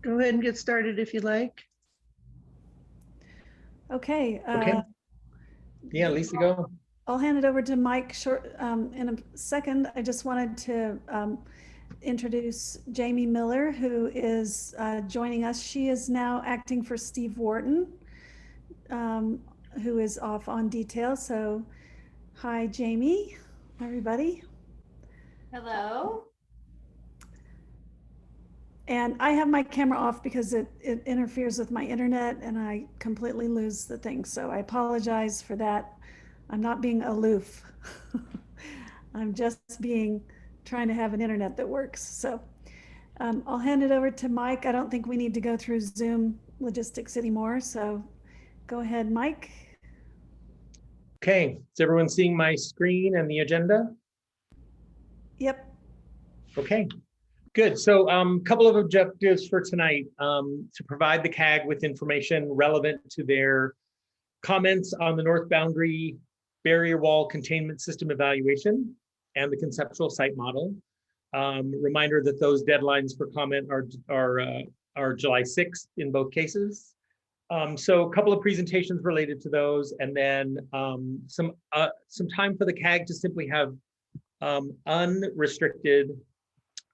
Go ahead and get started if you like. Okay. Okay. Yeah, Lisa, go. I'll hand it over to Mike in a second. I just wanted to introduce Jamie Miller, who is joining us. She is now acting for Steve Wharton, who is off on detail. So, hi, Jamie, everybody. Hello. And I have my camera off because it interferes with my internet and I completely lose the thing. So I apologize for that. I'm not being aloof. I'm just trying to have an internet that works. So I'll hand it over to Mike. I don't think we need to go through Zoom logistics anymore. So go ahead, Mike. Okay, is everyone seeing my screen and the agenda? Yep. Okay, good. So a couple of objectives for tonight, to provide the CAG with information relevant to their comments on the North Boundary Barrier Wall Containment System evaluation and the conceptual site model. Reminder that those deadlines for comment are July 6th in both cases. So a couple of presentations related to those, and then some time for the CAG to simply have unrestricted,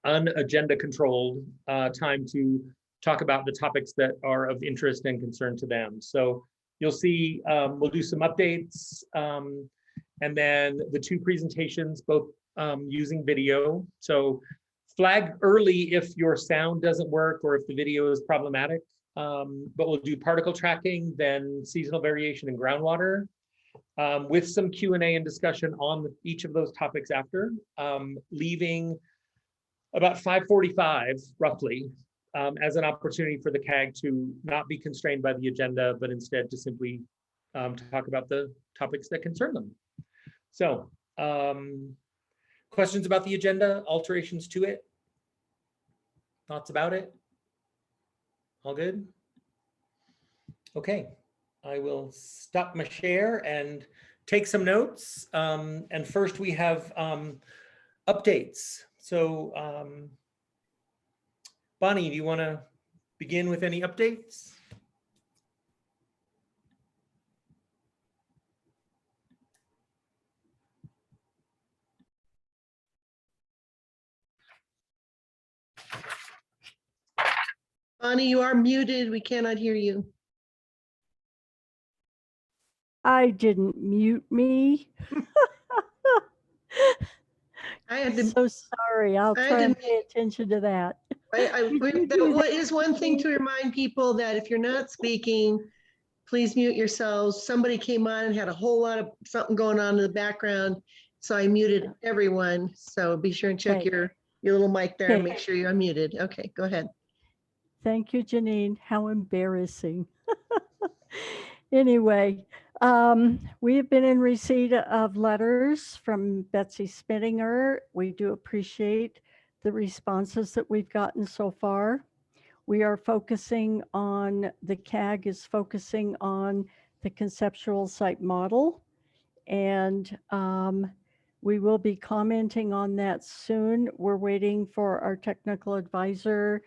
unagenda controlled time to talk about the topics that are of interest and concern to them. So you'll see we'll do some updates, and then the two presentations, both using video. So flag early if your sound doesn't work or if the video is problematic. But we'll do particle tracking, then seasonal variation in groundwater, with some Q&A and discussion on each of those topics after, leaving about 5:45 roughly as an opportunity for the CAG to not be constrained by the agenda, but instead to simply talk about the topics that concern them. So questions about the agenda, alterations to it, thoughts about it? All good? Okay, I will stop my share and take some notes. And first we have updates. So Bonnie, do you want to begin with any updates? Bonnie, you are muted. We cannot hear you. I didn't mute me. I had to. So sorry. I'll try and pay attention to that. That is one thing to remind people that if you're not speaking, please mute yourselves. Somebody came on and had a whole lot of something going on in the background, so I muted everyone. So be sure and check your little mic there and make sure you're unmuted. Okay, go ahead. Thank you, Janine. How embarrassing. Anyway, we have been in receipt of letters from Betsy Spittinger. We do appreciate the responses that we've gotten so far. We are focusing on, the CAG is focusing on the conceptual site model, and we will be commenting on that soon. We're waiting for our technical advisor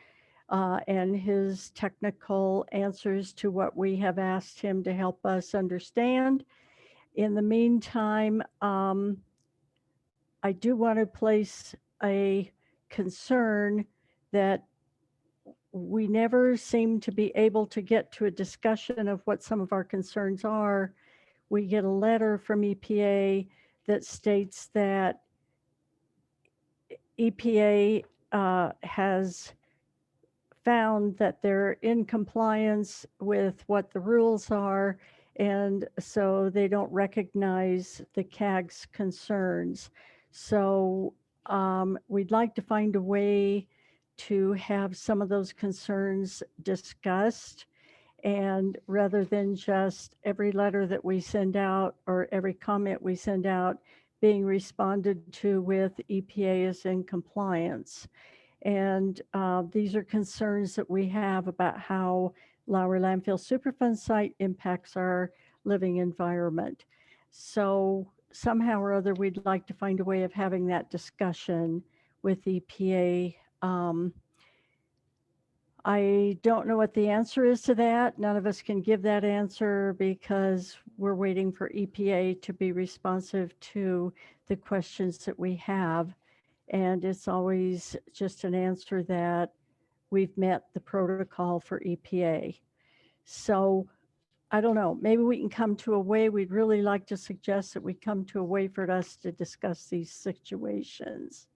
and his technical answers to what we have asked him to help us understand. In the meantime, I do want to place a concern that we never seem to be able to get to a discussion of what some of our concerns are. We get a letter from EPA that states that EPA has found that they're in compliance with what the rules are, and so they don't recognize the CAG's concerns. So we'd like to find a way to have some of those concerns discussed, and rather than just every letter that we send out or every comment we send out being responded to with EPA is in compliance. And these are concerns that we have about how Lowry Landfill Superfund site impacts our living environment. So somehow or other, we'd like to find a way of having that discussion with EPA I don't know what the answer is to that. None of us can give that answer because we're waiting for EPA to be responsive to the questions that we have. And it's always just an answer that we've met the protocol for EPA. So I don't know, maybe we can come to a way, we'd really like to suggest that we come to a way for us to discuss these situations.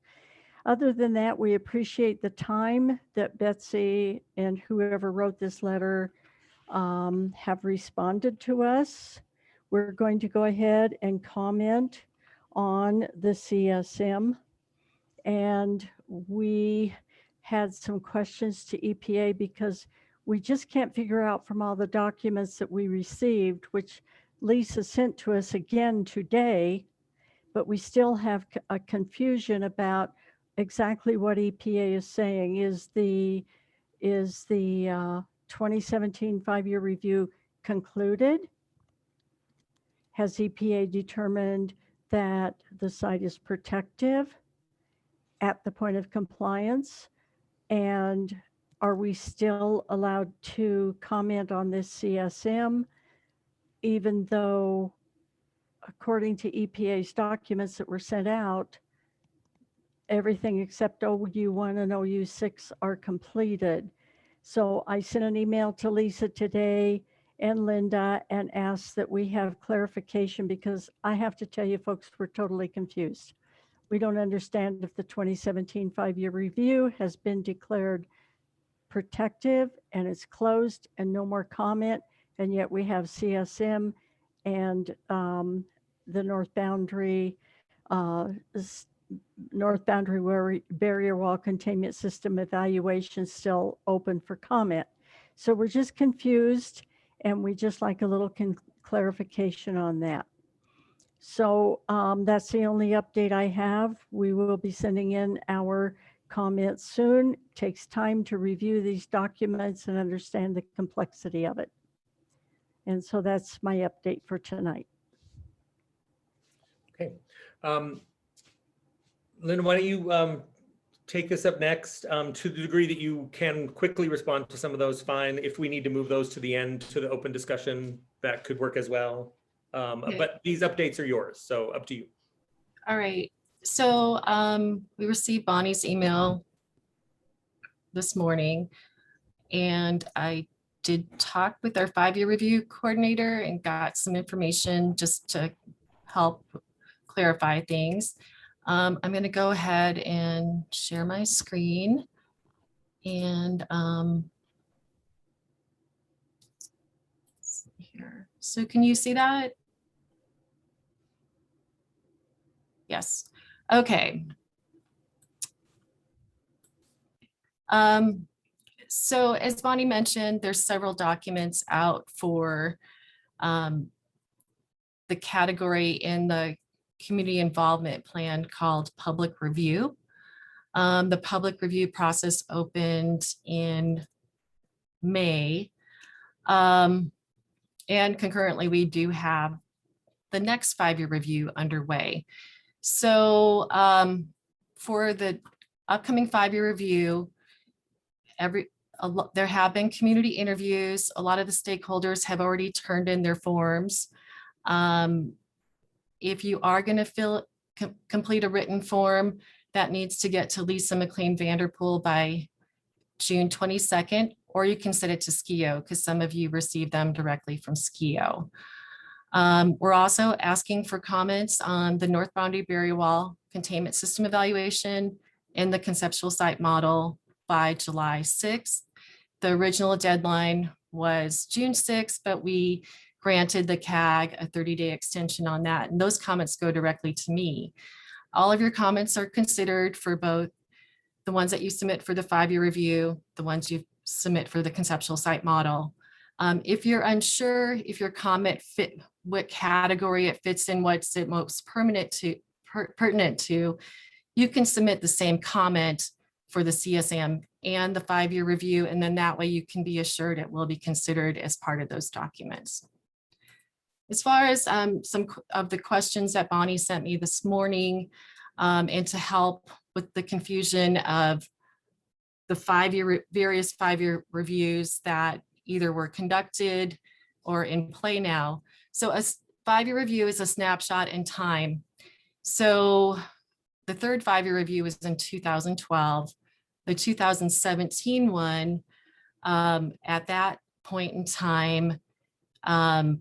Other than that, we appreciate the time that Betsy and whoever wrote this letter have responded to us. We're going to go ahead and comment on the CSM. And we had some questions to EPA because we just can't figure out from all the documents that we received, which Lisa sent to us again today, but we still have a confusion about exactly what EPA is saying. Is the 2017 5-year review concluded? Has EPA determined that the site is protective at the point of compliance? And are we still allowed to comment on this CSM, even though, according to EPA's documents that were sent out, everything except OU1 and OU6 are completed? So I sent an email to Lisa today and Linda and asked that we have clarification, because I have to tell you folks, we're totally confused. We don't understand if the 2017 5-year review has been declared protective and it's closed and no more comment, and yet we have CSM and the north boundary barrier wall containment system evaluation still open for comment. So we're just confused, and we just like a little clarification on that. So that's the only update I have. We will be sending in our comments soon. It takes time to review these documents and understand the complexity of it. And so that's my update for tonight. Okay. Linda, why don't you take us up next? To the degree that you can quickly respond to some of those, fine. If we need to move those to the end, to the open discussion, that could work as well. Okay. But these updates are yours, so up to you. All right. So we received Bonnie's email this morning, and I did talk with our 5-year review coordinator and got some information just to help clarify things. I'm going to go ahead and share my screen, and let's see here. So can you see that? Yes. Okay. So as Bonnie mentioned, there's several documents out for the category in the community involvement plan called public review. The public review process opened in May. And concurrently, we do have the next 5-year review underway. So for the upcoming 5-year review, there have been community interviews. A lot of the stakeholders have already turned in their forms. If you are going to complete a written form, that needs to get to Lisa McLean Vanderpool by June 22nd, or you can send it to SKIO because some of you received them directly from SKIO. We're also asking for comments on the north boundary barrier wall containment system evaluation and the conceptual site model by July 6th. The original deadline was June 6th, but we granted the CAG a 30-day extension on that. And those comments go directly to me. All of your comments are considered for both the ones that you submit for the 5-year review, the ones you submit for the conceptual site model. If you're unsure if your comment fit what category it fits in, what's it most pertinent to, you can submit the same comment for the CSM and the 5-year review, and then that way you can be assured it will be considered as part of those documents. As far as some of the questions that Bonnie sent me this morning, and to help with the confusion of the various 5-year reviews that either were conducted or in play now. So a 5-year review is a snapshot in time. So the third 5-year review was in 2012. The 2017 one, at that point in time,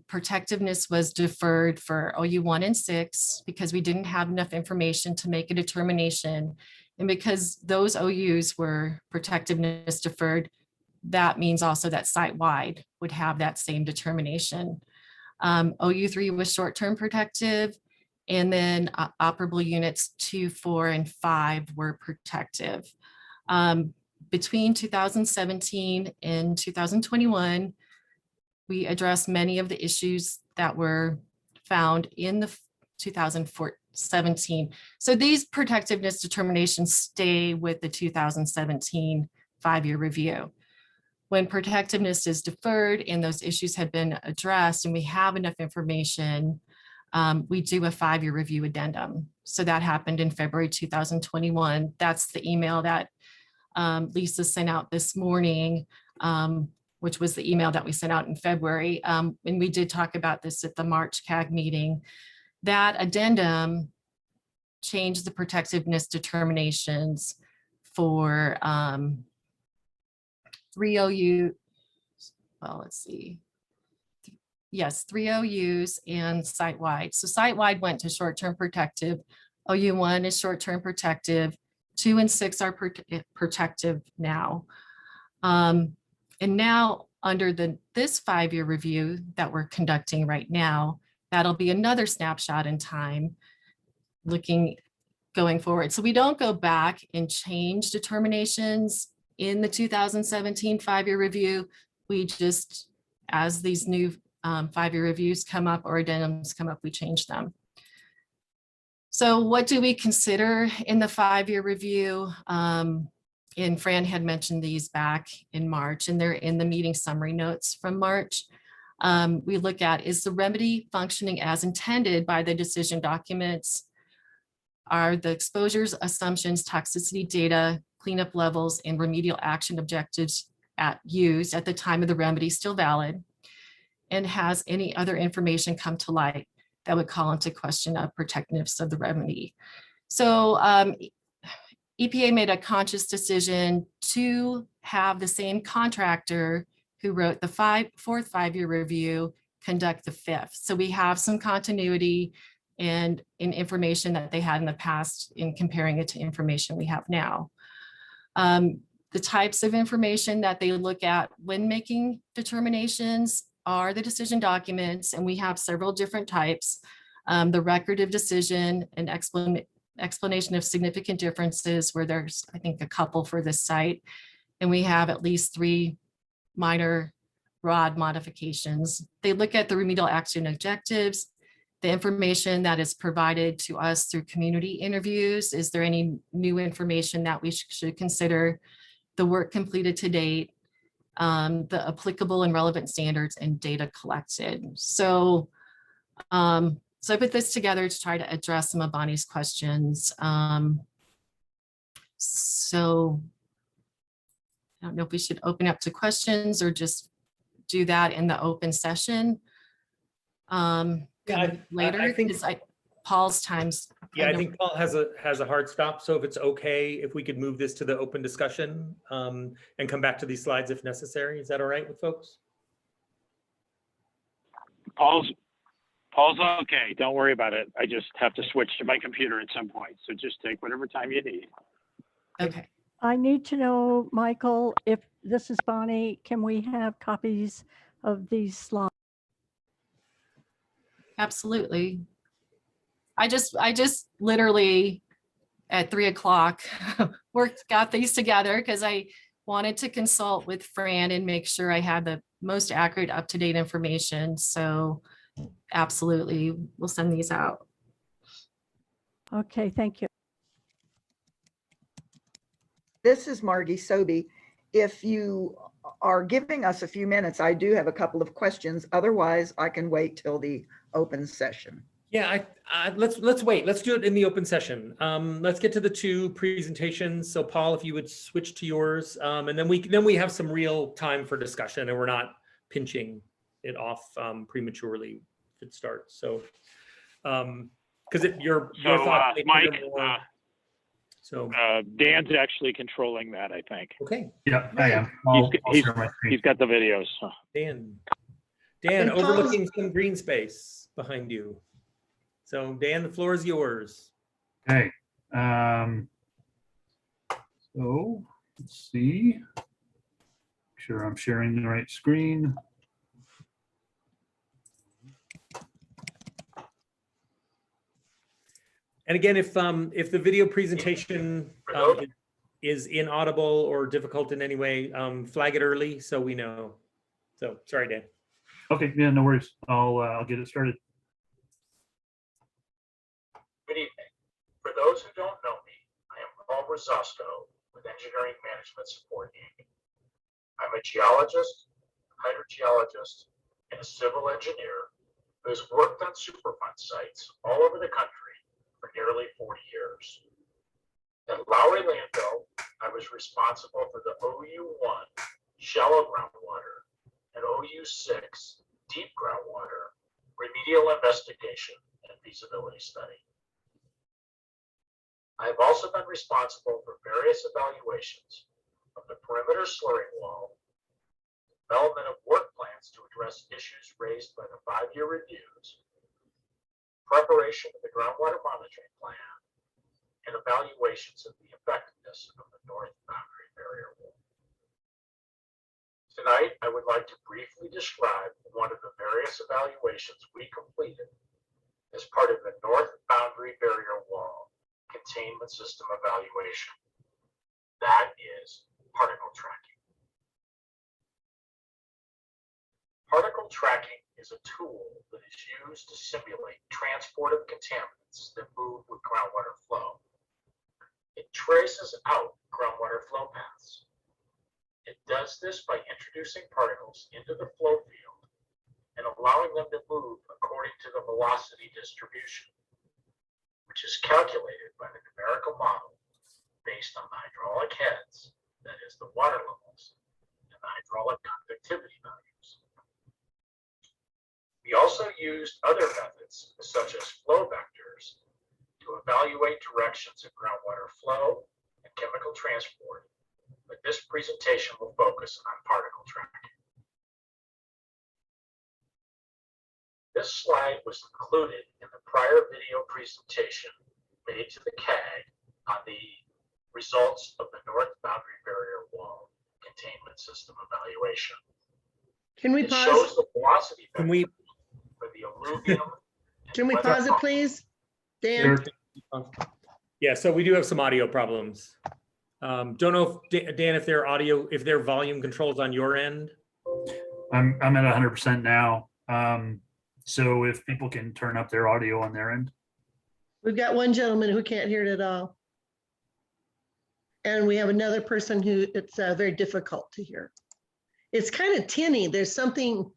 protectiveness was deferred for OU 1 and 6 because we didn't have enough information to make a determination. And because those OUs were protectiveness deferred, that means also that site-wide would have that same determination. OU 3 was short-term protective, and then operable units 2, 4, and 5 were protective. Between 2017 and 2021, we addressed many of the issues that were found in the 2017. So these protectiveness determinations stay with the 2017 5-year review. When protectiveness is deferred and those issues have been addressed and we have enough information, we do a 5-year review addendum. So that happened in February 2021. That's the email that Lisa sent out this morning, which was the email that we sent out in February. And we did talk about this at the March CAG meeting. That addendum changed the protectiveness determinations for 3 OU, well, let's see. Yes, 3 OUs and site-wide. So site-wide went to short-term protective. OU 1 is short-term protective. 2 and 6 are protective now. And now under this 5-year review that we're conducting right now, that'll be another snapshot in time going forward. So we don't go back and change determinations in the 2017 5-year review. We just, as these new 5-year reviews come up or addendums come up, we change them. So what do we consider in the 5-year review? And Fran had mentioned these back in March, and they're in the meeting summary notes from March. We look at, is the remedy functioning as intended by the decision documents? Are the exposures, assumptions, toxicity data, cleanup levels, and remedial action objectives used at the time of the remedy still valid? And has any other information come to light that would call into question of protectiveness of the remedy? So EPA made a conscious decision to have the same contractor who wrote the fourth 5-year review conduct the 5th. So we have some continuity and in information that they had in the past in comparing it to information we have now. The types of information that they look at when making determinations are the decision documents, and we have several different types. The record of decision and explanation of significant differences, where there's, I think, a couple for this site, and we have at least 3 minor broad modifications. They look at the remedial action objectives, the information that is provided to us through community interviews. Is there any new information that we should consider? The work completed to date, the applicable and relevant standards, and data collected. So, so I put this together to try to address some of Bonnie's questions. So I don't know if we should open up to questions or just do that in the open session. Yeah, later, I think Paul's times. Yeah, I think Paul has a hard stop. So if it's okay, if we could move this to the open discussion and come back to these slides if necessary. Is that all right with folks? Paul's okay. Don't worry about it. I just have to switch to my computer at some point. So just take whatever time you need. Okay. I need to know, Michael, if this is Bonnie, can we have copies of these slides? Absolutely. I just literally at 3 o'clock got these together because I wanted to consult with Fran and make sure I had the most accurate, up-to-date information. So absolutely, we'll send these out. Okay, thank you. This is Margie Sobey. If you are giving us a few minutes, I do have a couple of questions. Otherwise, I can wait till the open session. Yeah, let's wait. Let's do it in the open session. Let's get to the two presentations. So Paul, if you would switch to yours, and then we have some real time for discussion, and we're not pinching it off prematurely if it starts. So, because your thoughts may Mike, trigger more. So Dan's actually controlling that, I think. okay, Yeah, I am. I'll share my screen. He's got the videos. Dan, And Paul's- overlooking some green space behind you. So Dan, the floor is yours. Okay. So let's see. Make sure I'm sharing the right screen. And again, if the video presentation is inaudible or difficult in any way, flag it early so we know. So sorry, Dan. Okay, yeah, no worries. I'll get it started. Good evening. For those who don't know me, I am Paul Rosasco with Engineering Management Support Inc. I'm a geologist, hydrogeologist, and a civil engineer who has worked on Superfund sites all over the country for nearly 40 years. At Lowry Landfill, I was responsible for the OU1 shallow groundwater and OU6 deep groundwater remedial investigation and feasibility study. I have also been responsible for various evaluations of the perimeter slurry wall, development of work plans to address issues raised by the 5-year reviews, preparation of the groundwater monitoring plan, and evaluations of the effectiveness of the north boundary barrier wall. Tonight, I would like to briefly describe one of the various evaluations we completed as part of the north boundary barrier wall containment system evaluation. That is particle tracking. Particle tracking is a tool that is used to simulate transport of contaminants that move with groundwater flow. It traces out groundwater flow paths. It does this by introducing particles into the flow field and allowing them to move according to the velocity distribution, which is calculated by the numerical model based on the hydraulic heads, that is the water levels, and the hydraulic conductivity values. We also used other methods, such as flow vectors, to evaluate directions of groundwater flow and chemical transport, but this presentation will focus on particle tracking. This slide was included in the prior video presentation made to the CAG on the results of the north boundary barrier wall containment system evaluation. Can we It pause? shows the velocity Can we? for the alluvium. Can we pause it, please? Dan? Sure. Yeah, so we do have some audio problems. Don't know if Dan, if their volume controls on your end. I'm at 100% now. So if people can turn up their audio on their end. We've got one gentleman who can't hear it at all. And we have another person who it's very difficult to hear. It's kind of tinny. There's something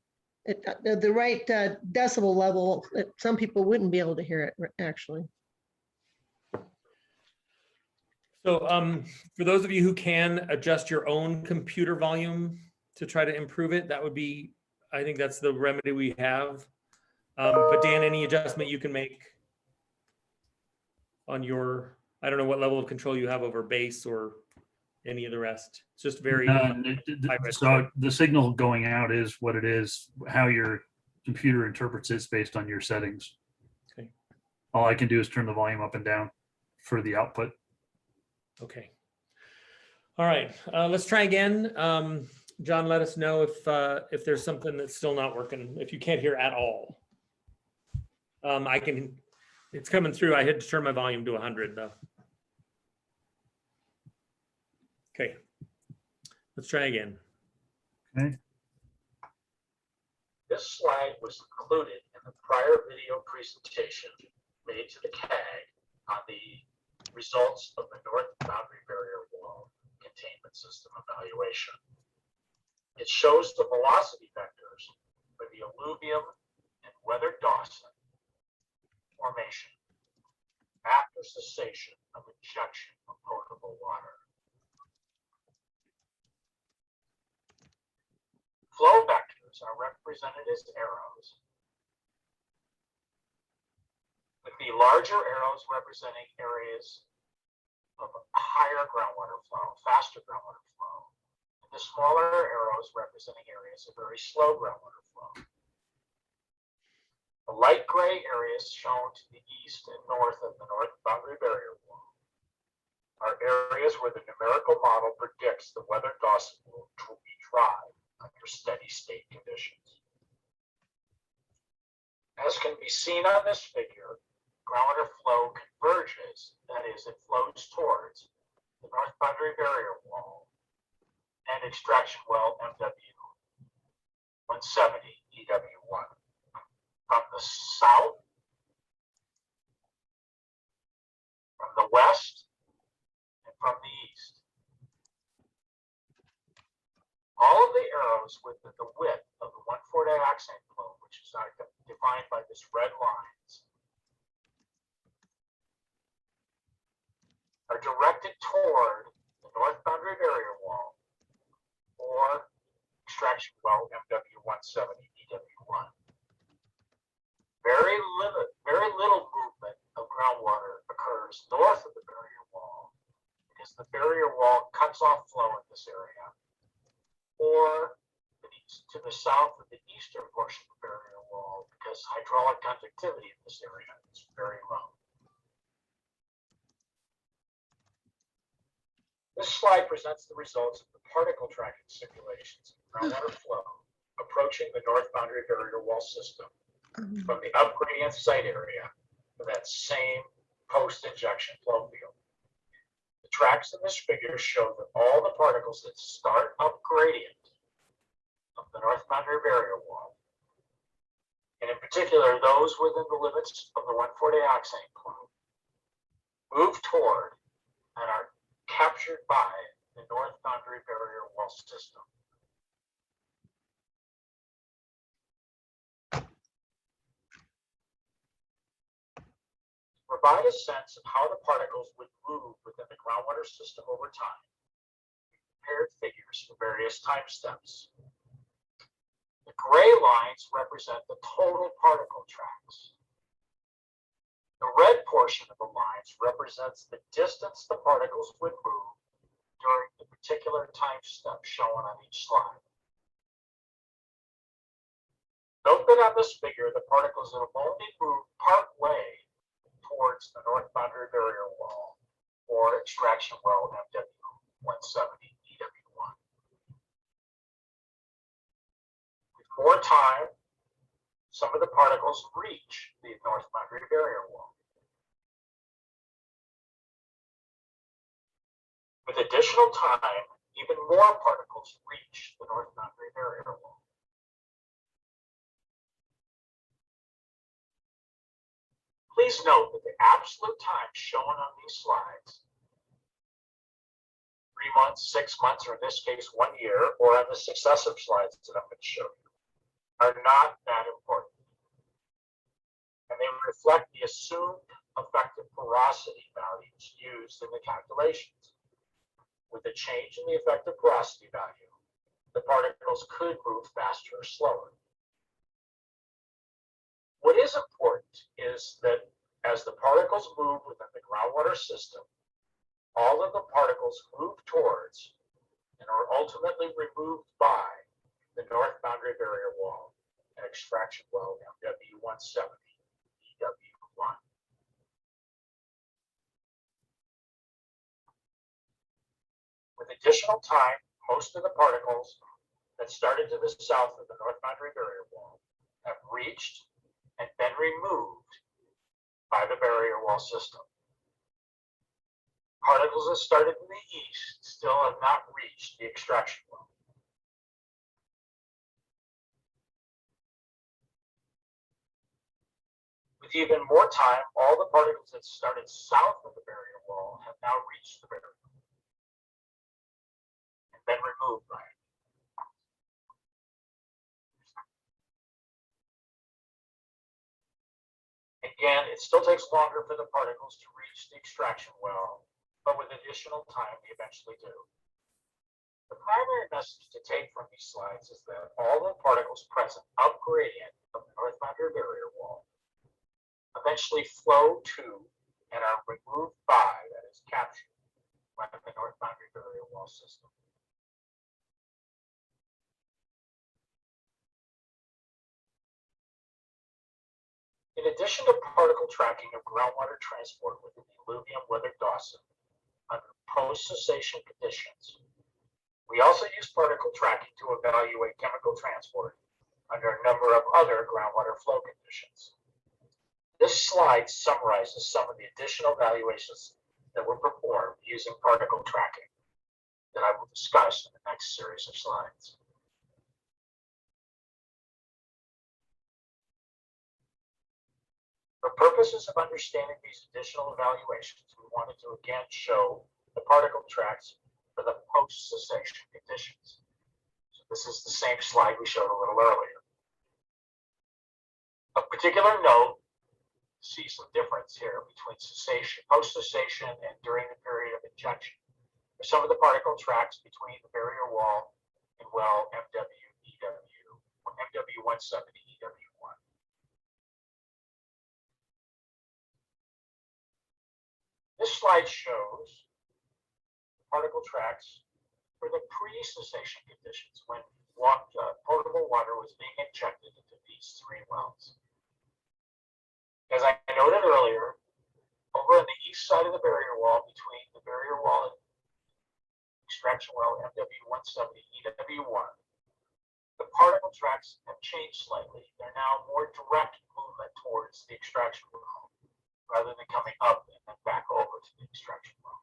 at the right decibel level that some people wouldn't be able to hear it actually. So for those of you who can adjust your own computer volume to try to improve it, that would be, I think that's the remedy we have. But Dan, any adjustment you can make on your, I don't know what level of control you have over bass or any of the rest. It's just very. So the signal going out is what it is. How your computer interprets it is based on your settings. Okay. All I can do is turn the volume up and down for the output. Okay. All right, let's try again. John, let us know if there's something that's still not working, if you can't hear at all. It's coming through. I had to turn my volume to 100 though. Okay, let's try again. Okay. This slide was included in the prior video presentation made to the CAG on the results of the north boundary barrier wall containment system evaluation. It shows the velocity vectors for the alluvium and weathered Dawson, formation after cessation of injection of potable water. Flow vectors are represented as arrows, with the larger arrows representing areas of higher groundwater flow, faster groundwater flow, and the smaller arrows representing areas of very slow groundwater flow. The light gray areas shown to the east and north of the north boundary barrier wall are areas where the numerical model predicts the weather Dawson will be dry under steady state conditions. As can be seen on this figure, groundwater flow converges, that is, it flows towards the north boundary barrier wall and extraction well MW 170 EW1. From the south, from the west, and from the east. All of the arrows within the width of the 1,4 dioxane flow, which is defined by this red lines, are directed toward the north boundary barrier wall or extraction well MW 170 EW1. Very little movement of groundwater occurs north of the barrier wall because the barrier wall cuts off flow in this area, or to the south of the eastern portion of the barrier wall because hydraulic conductivity in this area is very low. This slide presents the results of the particle tracking simulations of groundwater flow approaching the north boundary barrier wall system from the upgradient site area for that same post-injection flow field. The tracks in this figure show that all the particles that start up gradient of the north boundary barrier wall, and in particular those within the limits of the 1,4 dioxane flow, move toward and are captured by the north boundary barrier wall system. To provide a sense of how the particles would move within the groundwater system over time, we compared figures for various time steps. The gray lines represent the total particle tracks. The red portion of the lines represents the distance the particles would move during the particular time step shown on each slide. Note that on this figure, the particles have only moved part way towards the north boundary barrier wall or extraction well MW 170 EW1. With more time, some of the particles reach the north boundary barrier wall. With additional time, even more particles reach the north boundary barrier wall. Please note that the absolute time shown on these slides, 3 months, 6 months, or in this case, 1 year, or on the successive slides that I'm going to show you, are not that important. And they reflect the assumed effective porosity values used in the calculations. With a change in the effective porosity value, the particles could move faster or slower. What is important is that as the particles move within the groundwater system, all of the particles move towards and are ultimately removed by the north boundary barrier wall and extraction well MW 170 EW1. With additional time, most of the particles that started to the south of the north boundary barrier wall have reached and been removed by the barrier wall system. Particles that started in the east still have not reached the extraction well. With even more time, all the particles that started south of the barrier wall have now reached the barrier wall and been removed by it. Again, it still takes longer for the particles to reach the extraction well, but with additional time, they eventually do. The primary message to take from these slides is that all the particles present up gradient of the north boundary barrier wall eventually flow to and are removed by, that is captured by the north boundary barrier wall system. In addition to particle tracking of groundwater transport within the alluvium weathered Dawson under post-cessation conditions, we also use particle tracking to evaluate chemical transport under a number of other groundwater flow conditions. This slide summarizes some of the additional evaluations that were performed using particle tracking that I will discuss in the next series of slides. For purposes of understanding these additional evaluations, we wanted to again show the particle tracks for the post-cessation conditions. So this is the same slide we showed a little earlier. Of particular note, see some difference here between cessation, post-cessation, and during the period of injection. For some of the particle tracks between the barrier wall and well MW170 EW1. This slide shows particle tracks for the pre-cessation conditions when potable water was being injected into these three wells. As I noted earlier, over on the east side of the barrier wall between the barrier wall and extraction well MW170 EW1, the particle tracks have changed slightly. They're now more direct movement towards the extraction well rather than coming up and then back over to the extraction well.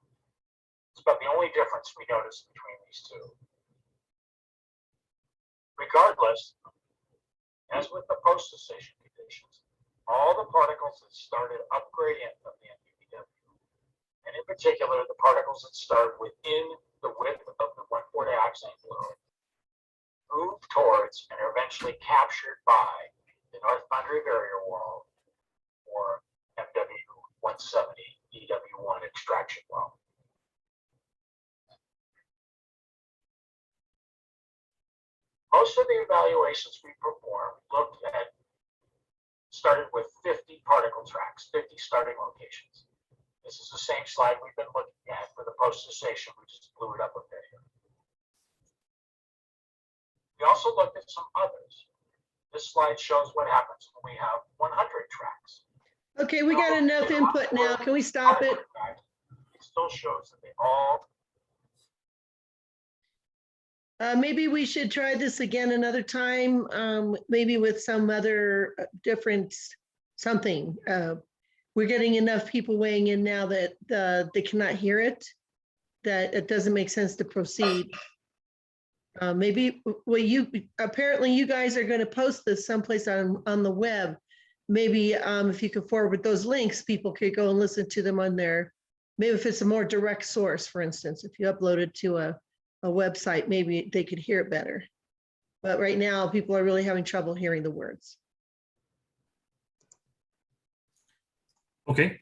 It's about the only difference we notice between these two. Regardless, as with the post-cessation conditions, all the particles that started up gradient of the MUPW, and in particular, the particles that start within the width of the 1,4-dioxane fluid, move towards and are eventually captured by the north boundary barrier wall or MW170 EW1 extraction well. Most of the evaluations we performed started with 50 particle tracks, 50 starting locations. This is the same slide we've been looking at for the post-cessation. We just blew it up a bit here. We also looked at some others. This slide shows what happens when we have 100 tracks. Okay, we got enough input now. Can we stop it? It still shows that they all. Maybe we should try this again another time, maybe with some other different something. We're getting enough people weighing in now that they cannot hear it, that it doesn't make sense to proceed. Maybe, well, apparently you guys are going to post this someplace on the web. Maybe if you could forward those links, people could go and listen to them on there. Maybe if it's a more direct source, for instance, if you upload it to a website, maybe they could hear it better. But right now, people are really having trouble hearing the words. Okay.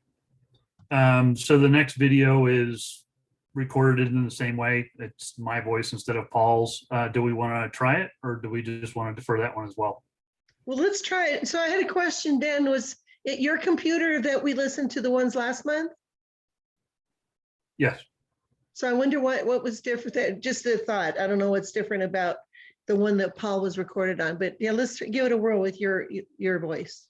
So the next video is recorded in the same way. It's my voice instead of Paul's. Do we want to try it, or do we just want to defer that one as well? Well, let's try it. So I had a question, Dan. Was it your computer that we listened to the ones last month? Yes. So I wonder what was different. Just a thought. I don't know what's different about the one that Paul was recorded on, but yeah, let's give it a whirl with your voice.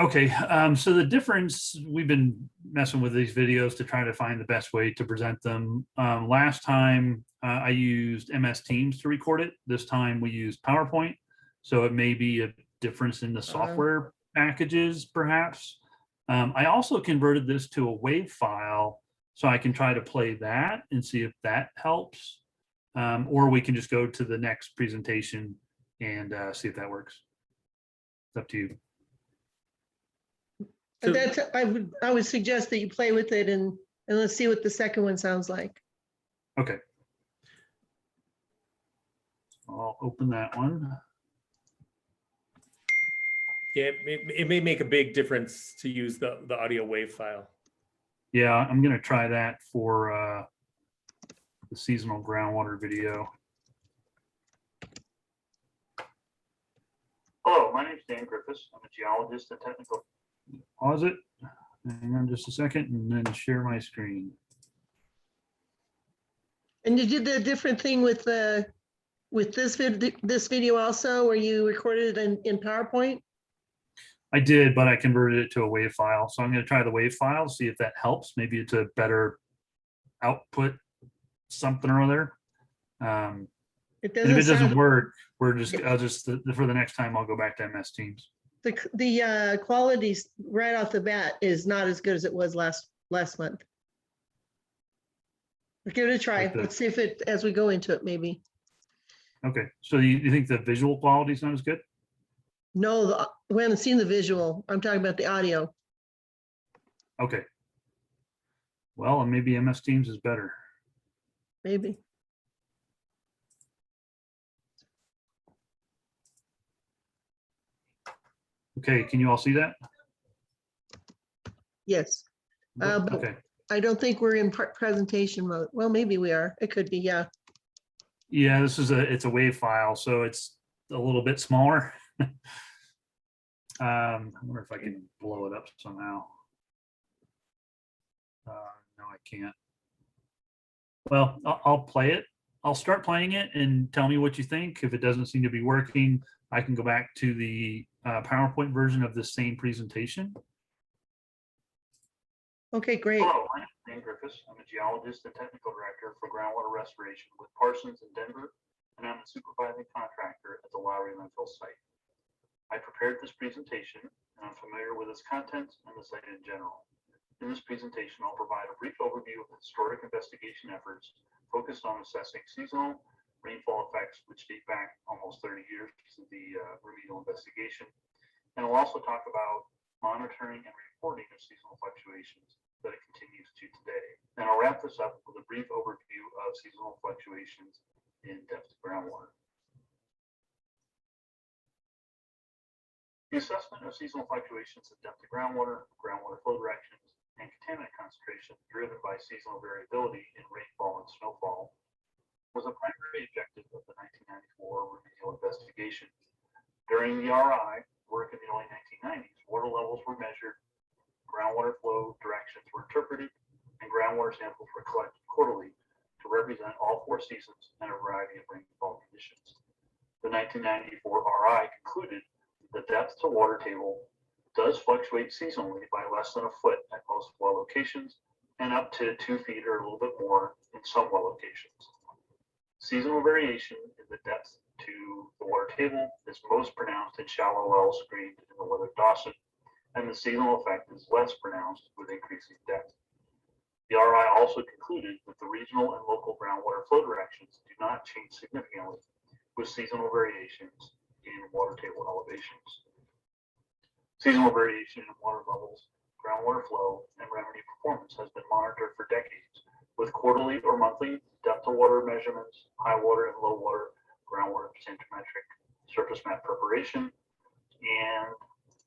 Okay, so the difference, we've been messing with these videos to try to find the best way to present them. Last time I used MS Teams to record it. This time we used PowerPoint. So it may be a difference in the software packages, perhaps. I also converted this to a WAV file, so I can try to play that and see if that helps. Or we can just go to the next presentation and see if that works. It's up to you. So, that's I would suggest that you play with it and let's see what the second one sounds like. Okay. I'll open that one. Yeah, it may make a big difference to use the audio WAV file. Yeah, I'm gonna try that for the seasonal groundwater video. Hello, my name is Dan Griffiths. I'm a geologist and technical. Pause it. Hang on just a second and then share my screen. And you did the different thing with this video also, where you recorded it in PowerPoint? I did, but I converted it to a WAV file. So I'm going to try the WAV file, see if that helps. Maybe it's a better output, something or other. It And if doesn't it doesn't sound, work, I'll just for the next time, I'll go back to MS Teams. the quality right off the bat is not as good as it was last month. Give it a try. Okay. Let's see if it, as we go into it, maybe. Okay, so you think the visual quality is not as good? No, we haven't seen the visual. I'm talking about the audio. Okay. Well, maybe MS Teams is better. Maybe. Okay, can you all see that? Yes. But Okay. I don't think we're in presentation mode. Well, maybe we are. It could be, yeah. Yeah, it's a WAV file, so it's a little bit smaller. I wonder if I can blow it up somehow. No, I can't. Well, I'll play it. I'll start playing it and tell me what you think. If it doesn't seem to be working, I can go back to the PowerPoint version of the same presentation. Okay, great. Hello, my name is Dan Griffiths. I'm a geologist and technical director for groundwater restoration with Parsons in Denver, and I'm a supervising contractor at the Lowry Landfill site. I prepared this presentation, and I'm familiar with its contents and the site in general. In this presentation, I'll provide a brief overview of the historic investigation efforts focused on assessing seasonal rainfall effects, which date back almost 30 years to the remedial investigation. And I'll also talk about monitoring and reporting of seasonal fluctuations that it continues to today. And I'll wrap this up with a brief overview of seasonal fluctuations in depth groundwater. The assessment of seasonal fluctuations in depth of groundwater, groundwater flow directions, and contaminant concentration driven by seasonal variability in rainfall and snowfall was a primary objective of the 1994 remedial investigation. During the RI, work in the early 1990s, water levels were measured, groundwater flow directions were interpreted, and groundwater samples were collected quarterly to represent all 4 seasons and a variety of rainfall conditions. The 1994 RI concluded the depth to water table does fluctuate seasonally by less than a foot at most well locations and up to 2 feet or a little bit more in some well locations. Seasonal variation in the depth to the water table is most pronounced in shallow wells screened in the weathered Dawson, and the seasonal effect is less pronounced with increasing depth. The RI also concluded that the regional and local groundwater flow directions do not change significantly with seasonal variations in water table elevations. Seasonal variation in water levels, groundwater flow, and remedy performance has been monitored for decades with quarterly or monthly depth of water measurements, high water and low water groundwater centimetric surface map preparation, and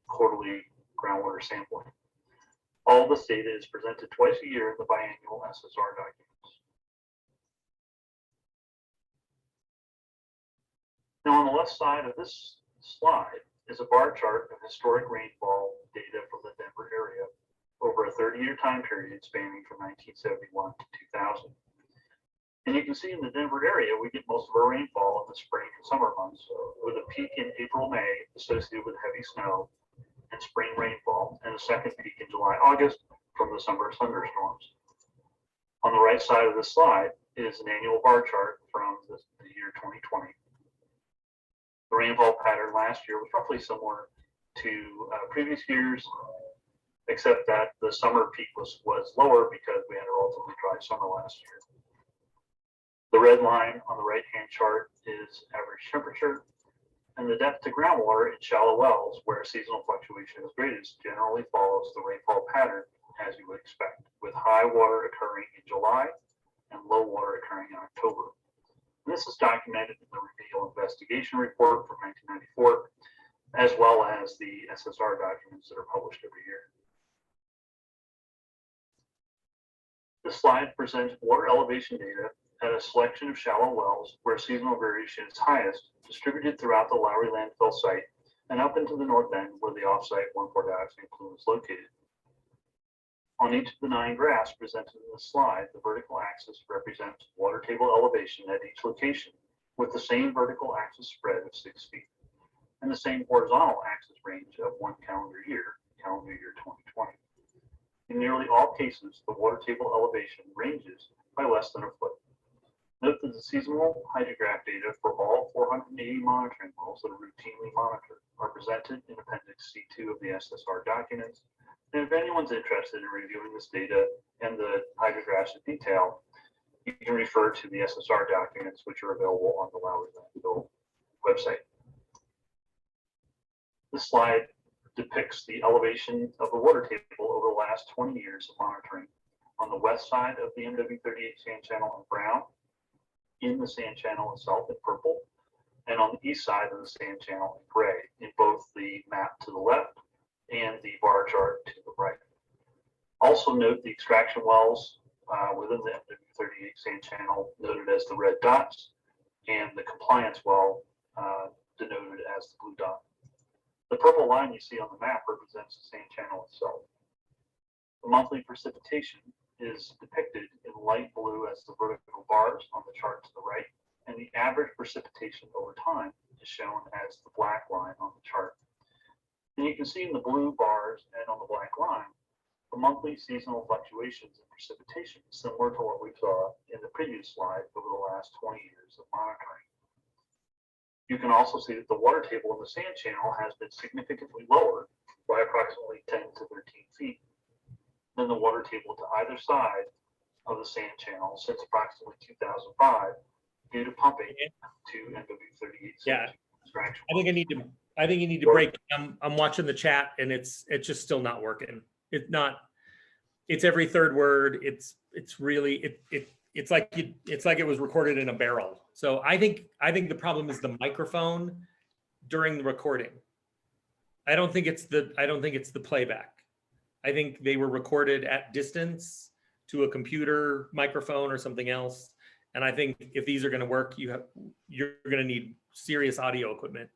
quarterly groundwater sampling. All this data is presented twice a year in the biannual SSR documents. Now on the left side of this slide is a bar chart of historic rainfall data from the Denver area over a 30-year time period spanning from 1971 to 2000. And you can see in the Denver area, we get most of our rainfall in the spring and summer months, with a peak in April, May associated with heavy snow and spring rainfall, and a second peak in July, August from the summer thunderstorms. On the right side of the slide is an annual bar chart from the year 2020. The rainfall pattern last year was roughly similar to previous years, except that the summer peak was lower because we had a relatively dry summer last year. The red line on the right-hand chart is average temperature, and the depth to groundwater in shallow wells where seasonal fluctuation is greatest generally follows the rainfall pattern as you would expect, with high water occurring in July and low water occurring in October. And this is documented in the remedial investigation report from 1994 as well as the SSR documents that are published every year. This slide presents water elevation data at a selection of shallow wells where seasonal variation is highest, distributed throughout the Lowry landfill site and up into the north end where the offsite 1,4-dioxane plume is located. On each of the 9 graphs presented in the slide, the vertical axis represents water table elevation at each location with the same vertical axis spread of 6 feet and the same horizontal axis range of 1 calendar year 2020. In nearly all cases, the water table elevation ranges by less than a foot. Note that the seasonal hydrograph data for all 480 monitoring wells that are routinely monitored are presented in Appendix C2 of the SSR documents. And if anyone's interested in reviewing this data and the hydrographs in detail, you can refer to the SSR documents, which are available on the Lowry Landfill website. This slide depicts the elevation of the water table over the last 20 years of monitoring. On the west side of the MW38 sand channel in brown, in the sand channel itself in purple, and on the east side of the sand channel in gray, in both the map to the left and the bar chart to the right. Also note the extraction wells within the MW38 sand channel noted as the red dots, and the compliance well denoted as the blue dot. The purple line you see on the map represents the sand channel itself. The monthly precipitation is depicted in light blue as the vertical bars on the chart to the right, and the average precipitation over time is shown as the black line on the chart. And you can see in the blue bars and on the black line, the monthly seasonal fluctuations in precipitation, similar to what we saw in the previous slide over the last 20 years of monitoring. You can also see that the water table in the sand channel has been significantly lower by approximately 10 to 13 feet than the water table to either side of the sand channel since approximately 2005 due to pumping to MW38. Yeah, extraction. I think you need to break. I'm watching the chat and it's just still not working. It's every third word. It's really it's like it was recorded in a barrel. So I think the problem is the microphone during the recording. I don't think it's the playback. I think they were recorded at distance to a computer microphone or something else. And I think if these are going to work, you're going to need serious audio equipment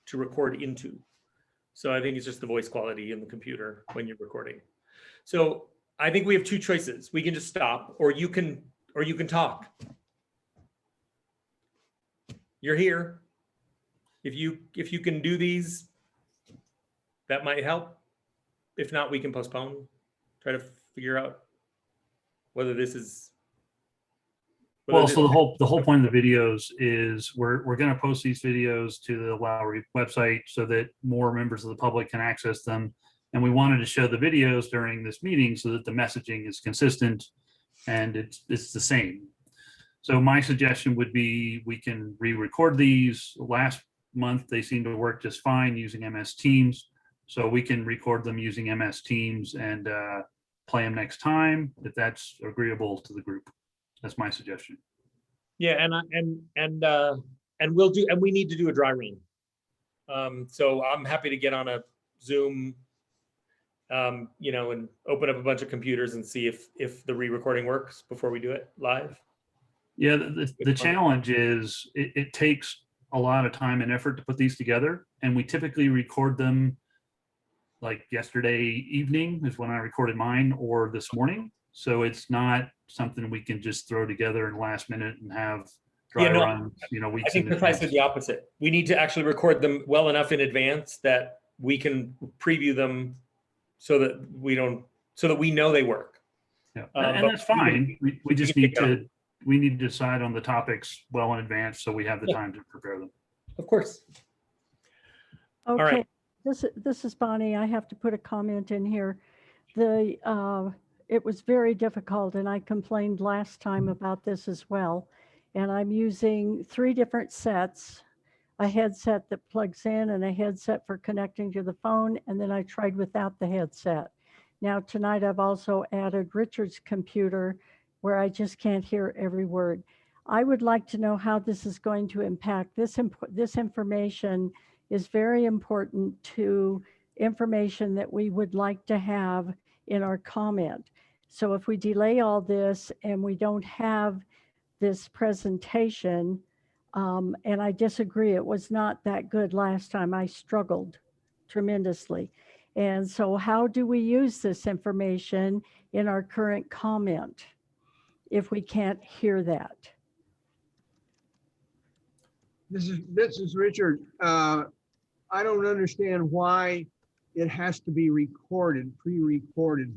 to record into. So I think it's just the voice quality in the computer when you're recording. So I think we have 2 choices. We can just stop, or you can talk. You're here. If you can do these, that might help. If not, we can postpone. Try to figure out whether this is. Well, so the whole point of the videos is we're going to post these videos to the Lowry website so that more members of the public can access them. And we wanted to show the videos during this meeting so that the messaging is consistent and it's the same. So my suggestion would be we can re-record these. Last month, they seemed to work just fine using MS Teams. So we can record them using MS Teams and play them next time if that's agreeable to the group. That's my suggestion. Yeah, and we'll do, and we need to do a dry run. So I'm happy to get on a Zoom, and open up a bunch of computers and see if the re-recording works before we do it live. Yeah, the challenge is it takes a lot of time and effort to put these together, and we typically record them like yesterday evening is when I recorded mine, or this morning. So it's not something we can just throw together in last minute and have dry runs, weeks. I think precisely the opposite. We need to actually record them well enough in advance that we can preview them so that we know they work. Yeah, and that's fine. We just need to decide on the topics well in advance so we have the time to prepare them. Of course. Okay, All right. This is Bonnie. I have to put a comment in here. It was very difficult, and I complained last time about this as well. And I'm using 3 different sets, a headset that plugs in and a headset for connecting to the phone. And then I tried without the headset. Now tonight I've also added Richard's computer where I just can't hear every word. I would like to know how this is going to impact this information is very important to information that we would like to have in our comment. So if we delay all this and we don't have this presentation, and I disagree, it was not that good last time. I struggled tremendously. And so how do we use this information in our current comment if we can't hear that? This is Richard. I don't understand why it has to be recorded, pre-recorded.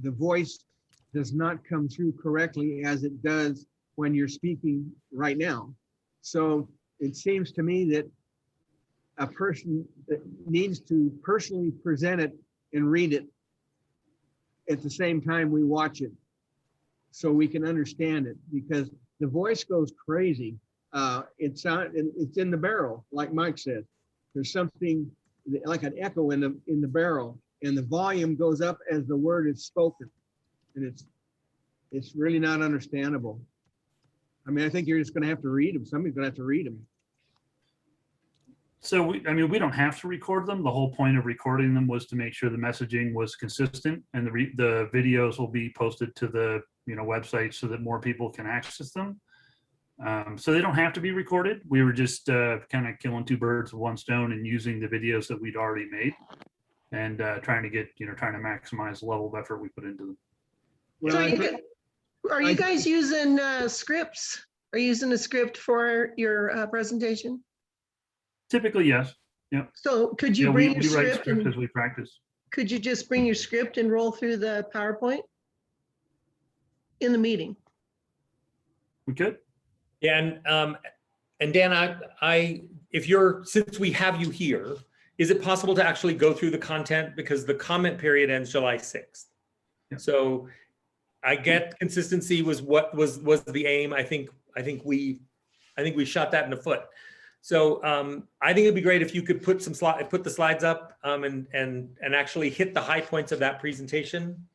The voice does not come through correctly as it does when you're speaking right now. So it seems to me that a person that needs to personally present it and read it at the same time we watch it, so we can understand it, because the voice goes crazy. It's in the barrel, like Mike said. There's something like an echo in the barrel, and the volume goes up as the word is spoken, and it's really not understandable. I mean, I think you're just going to have to read them. Somebody's going to have to read them. So we don't have to record them. The whole point of recording them was to make sure the messaging was consistent, and the videos will be posted to the website so that more people can access them. So they don't have to be recorded. We were just kind of killing two birds with one stone and using the videos that we'd already made, and trying to maximize the level of effort we put into them. So are you guys using scripts? Are you using a script for your presentation? Typically, yes. Yeah. So could you bring your we write script scripts and as we practice. could you just bring your script and roll through the PowerPoint in the meeting? We could. Yeah, and Dan, since we have you here, is it possible to actually go through the content, because the comment period ends July 6th? Yeah. So I get consistency was what was the aim. I think we shot that in the foot. So I think it'd be great if you could put the slides up and actually hit the high points of that presentation,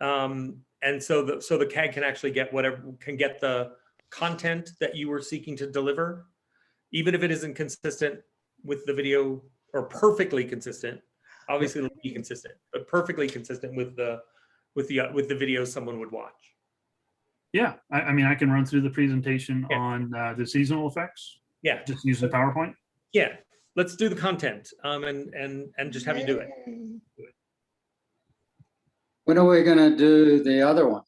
and so the CAG can actually get the content that you were seeking to deliver, even if it isn't consistent with the video, or perfectly consistent. Obviously, it'll be consistent, but perfectly consistent with the videos someone would watch. Yeah, I mean, I can run through the presentation on the seasonal effects. Yeah, just using PowerPoint. Yeah, let's do the content and just have you do it. When are we going to do the other one?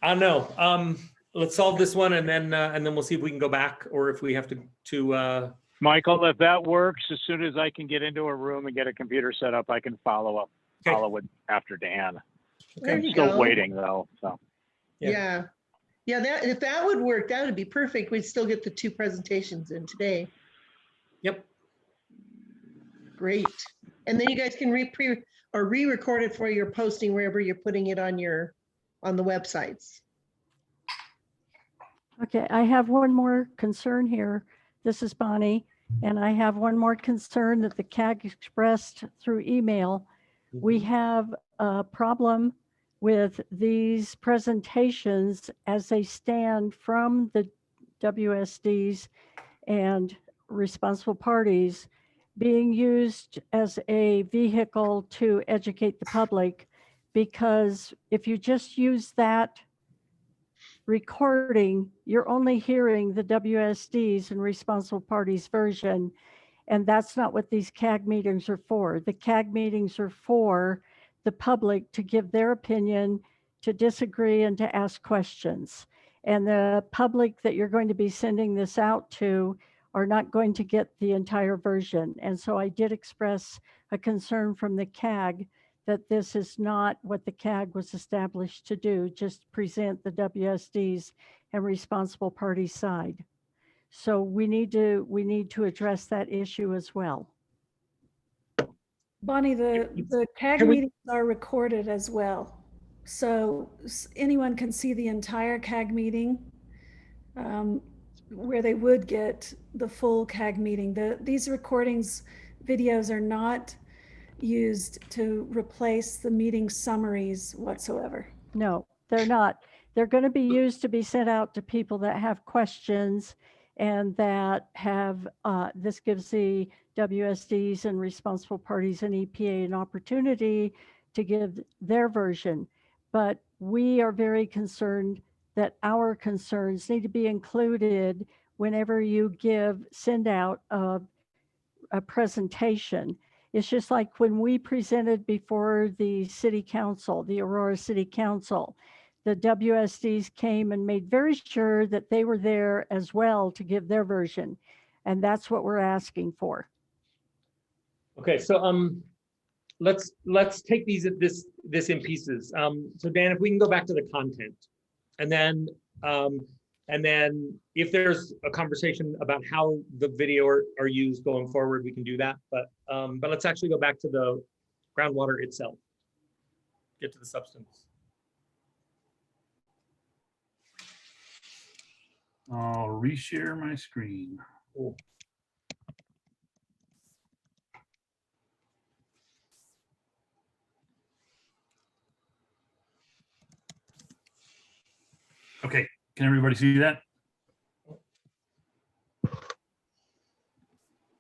I don't know. Let's solve this one, and then we'll see if we can go back, or if we have to. Michael, if that works, as soon as I can get into a room and get a computer set up, I can follow it after Dan. There I'm you still go. waiting though. So Yeah. If that would work, that would be perfect. We'd still get the two presentations in today. Yep. Great. And then you guys can re-record it for your posting wherever you're putting it on the websites. Okay, I have one more concern here. This is Bonnie, and I have one more concern that the CAG expressed through email. We have a problem with these presentations as they stand from the WSDs and responsible parties being used as a vehicle to educate the public, because if you just use that recording, you're only hearing the WSDs and responsible parties version, and that's not what these CAG meetings are for. The CAG meetings are for the public to give their opinion, to disagree, and to ask questions. And the public that you're going to be sending this out to are not going to get the entire version. And so I did express a concern from the CAG that this is not what the CAG was established to do, just present the WSDs and responsible party side. So we need to address that issue as well. Bonnie, the CAG meetings are recorded as well. So anyone can see the entire CAG meeting, where they would get the full CAG meeting. These recordings, videos are not used to replace the meeting summaries whatsoever. No, they're not. They're going to be used to be sent out to people that have questions and that have, this gives the WSDs and responsible parties and EPA an opportunity to give their version. But we are very concerned that our concerns need to be included whenever you send out a presentation. It's just like when we presented before the city council, the Aurora City Council, the WSDs came and made very sure that they were there as well to give their version. And that's what we're asking for. Okay, so let's take this in pieces. So Dan, if we can go back to the content, and then if there's a conversation about how the video are used going forward, we can do that. But let's actually go back to the groundwater itself. Get to the substance. I'll reshare my screen. Cool. Okay, can everybody see that?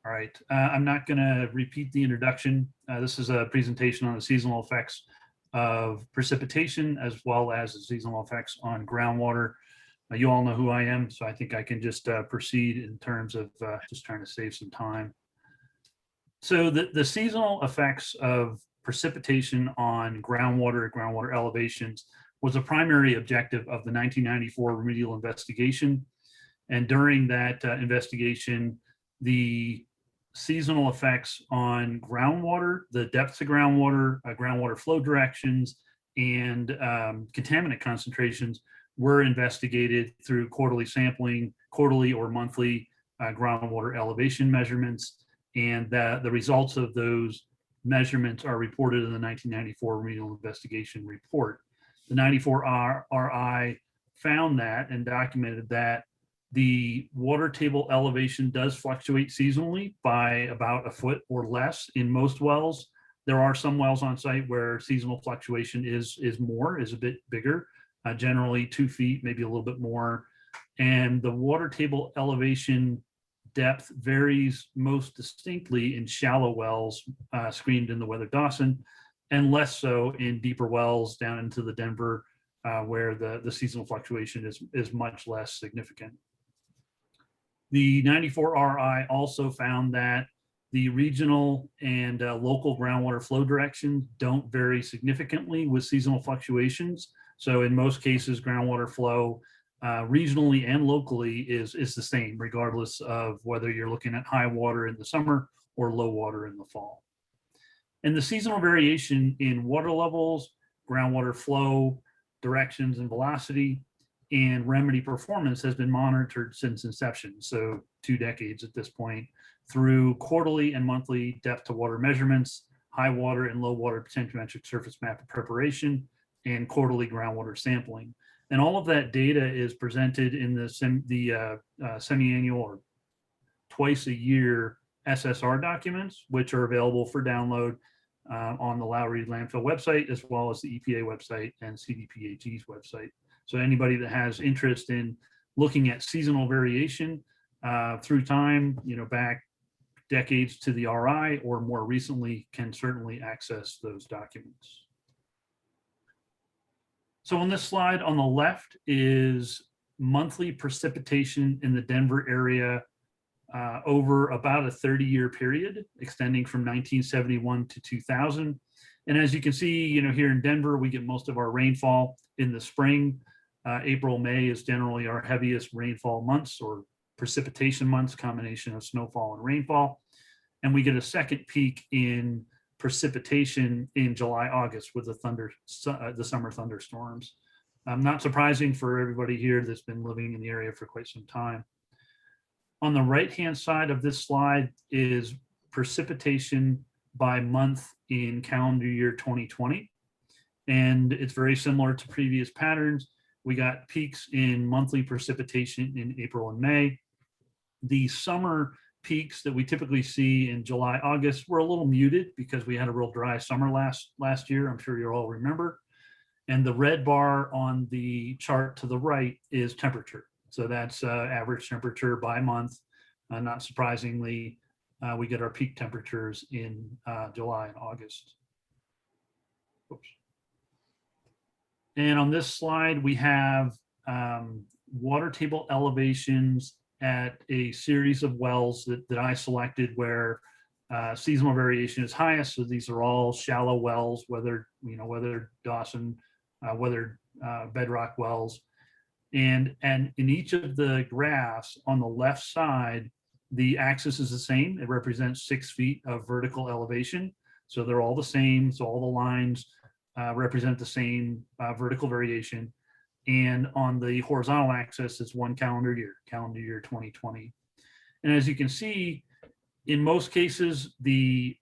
All right, I'm not going to repeat the introduction. This is a presentation on the seasonal effects of precipitation as well as the seasonal effects on groundwater. You all know who I am, so I think I can just proceed in terms of just trying to save some time. So the seasonal effects of precipitation on groundwater elevations was a primary objective of the 1994 remedial investigation. And during that investigation, the seasonal effects on groundwater, the depths of groundwater, groundwater flow directions, and contaminant concentrations were investigated through quarterly sampling, quarterly or monthly groundwater elevation measurements. And the results of those measurements are reported in the 1994 remedial investigation report. The 94 RI found that and documented that the water table elevation does fluctuate seasonally by about a foot or less in most wells. There are some wells on site where seasonal fluctuation is a bit bigger, generally 2 feet, maybe a little bit more. And the water table elevation depth varies most distinctly in shallow wells screened in the Weather Dawson, and less so in deeper wells down into the Denver, where the seasonal fluctuation is much less significant. The 94 RI also found that the regional and local groundwater flow directions don't vary significantly with seasonal fluctuations. So in most cases, groundwater flow regionally and locally is the same, regardless of whether you're looking at high water in the summer or low water in the fall. And the seasonal variation in water levels, groundwater flow, directions and velocity, and remedy performance has been monitored since inception, so 2 decades at this point, through quarterly and monthly depth to water measurements, high water and low water potentiometric surface map preparation, and quarterly groundwater sampling. And all of that data is presented in the semi-annual or twice a year SSR documents, which are available for download on the Lowry Landfill website, as well as the EPA website and CDPHE's website. So anybody that has interest in looking at seasonal variation through time, back decades to the RI or more recently, can certainly access those documents. So on this slide on the left is monthly precipitation in the Denver area over about a 30-year period, extending from 1971 to 2000. And as you can see, here in Denver, we get most of our rainfall in the spring. April, May is generally our heaviest rainfall months, or precipitation months, combination of snowfall and rainfall. And we get a second peak in precipitation in July, August with the summer thunderstorms. Not surprising for everybody here that's been living in the area for quite some time. On the right-hand side of this slide is precipitation by month in calendar year 2020. And it's very similar to previous patterns. We got peaks in monthly precipitation in April and May. The summer peaks that we typically see in July, August were a little muted because we had a real dry summer last year. I'm sure you all remember. And the red bar on the chart to the right is temperature. So that's average temperature by month. Not surprisingly, we get our peak temperatures in July and August. Oops. And on this slide, we have water table elevations at a series of wells that I selected where seasonal variation is highest. So these are all shallow wells, whether Dawson, whether bedrock wells. And in each of the graphs on the left side, the axis is the same. It represents 6 feet of vertical elevation. So they're all the same. So all the lines represent the same vertical variation. And on the horizontal axis, it's 1 calendar year 2020. And as you can see, in most cases, the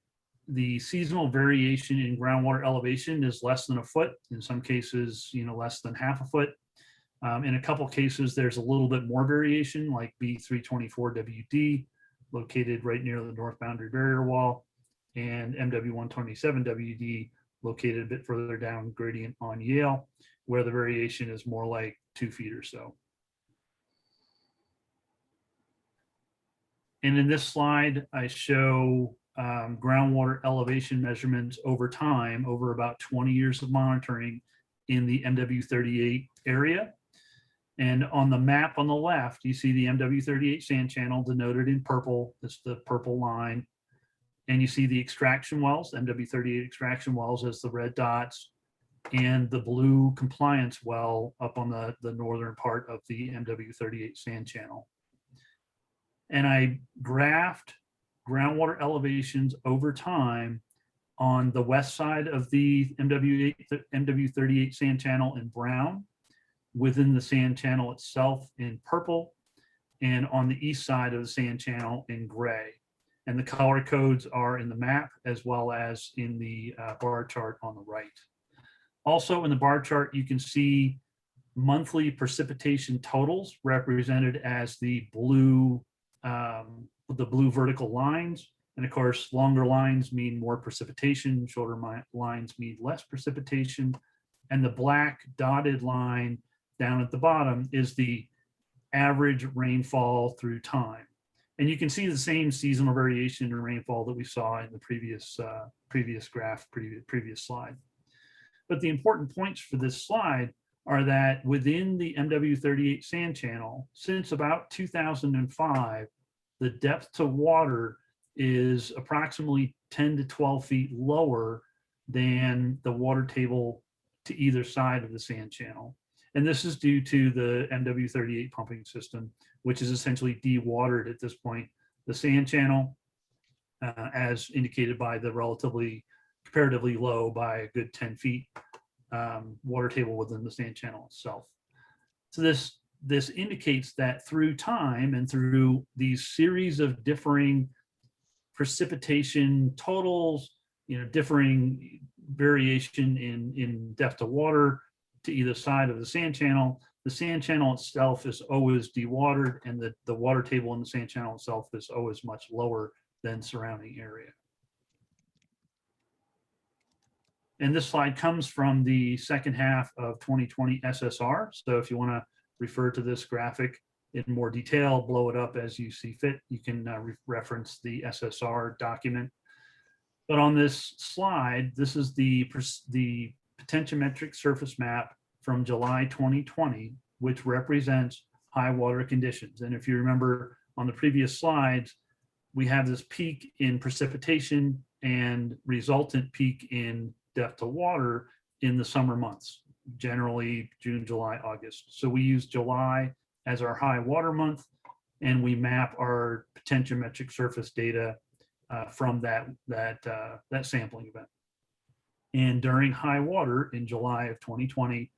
seasonal variation in groundwater elevation is less than a foot. In some cases, less than half a foot. In a couple cases, there's a little bit more variation, like B324WD, located right near the north boundary barrier wall, and MW127WD, located a bit further down gradient on Yale, where the variation is more like 2 feet or so. And in this slide, I show groundwater elevation measurements over time, over about 20 years of monitoring in the MW38 area. And on the map on the left, you see the MW38 sand channel denoted in purple. That's the purple line. And you see the extraction wells, MW38 extraction wells as the red dots, and the blue compliance well up on the northern part of the MW38 sand channel. And I graphed groundwater elevations over time on the west side of the MW38 sand channel in brown, within the sand channel itself in purple, and on the east side of the sand channel in gray. And the color codes are in the map as well as in the bar chart on the right. Also in the bar chart, you can see monthly precipitation totals represented as the blue vertical lines. And of course, longer lines mean more precipitation, shorter lines mean less precipitation. And the black dotted line down at the bottom is the average rainfall through time. And you can see the same seasonal variation in rainfall that we saw in the previous graph, previous slide. But the important points for this slide are that within the MW38 sand channel, since about 2005, the depth to water is approximately 10 to 12 feet lower than the water table to either side of the sand channel. And this is due to the MW38 pumping system, which is essentially dewatered at this point. The sand channel, as indicated by the comparatively low by a good 10 feet water table within the sand channel itself. So this indicates that through time and through these series of differing precipitation totals, differing variation in depth of water to either side of the sand channel itself is always dewatered, and the water table in the sand channel itself is always much lower than surrounding area. And this slide comes from the second half of 2020 SSR. So if you want to refer to this graphic in more detail, blow it up as you see fit, you can reference the SSR document. But on this slide, this is the potentiometric surface map from July 2020, which represents high water conditions. And if you remember on the previous slides, we have this peak in precipitation and resultant peak in depth of water in the summer months, generally June, July, August. So we use July as our high water month, and we map our potentiometric surface data from that sampling event. And during high water in July of 2020,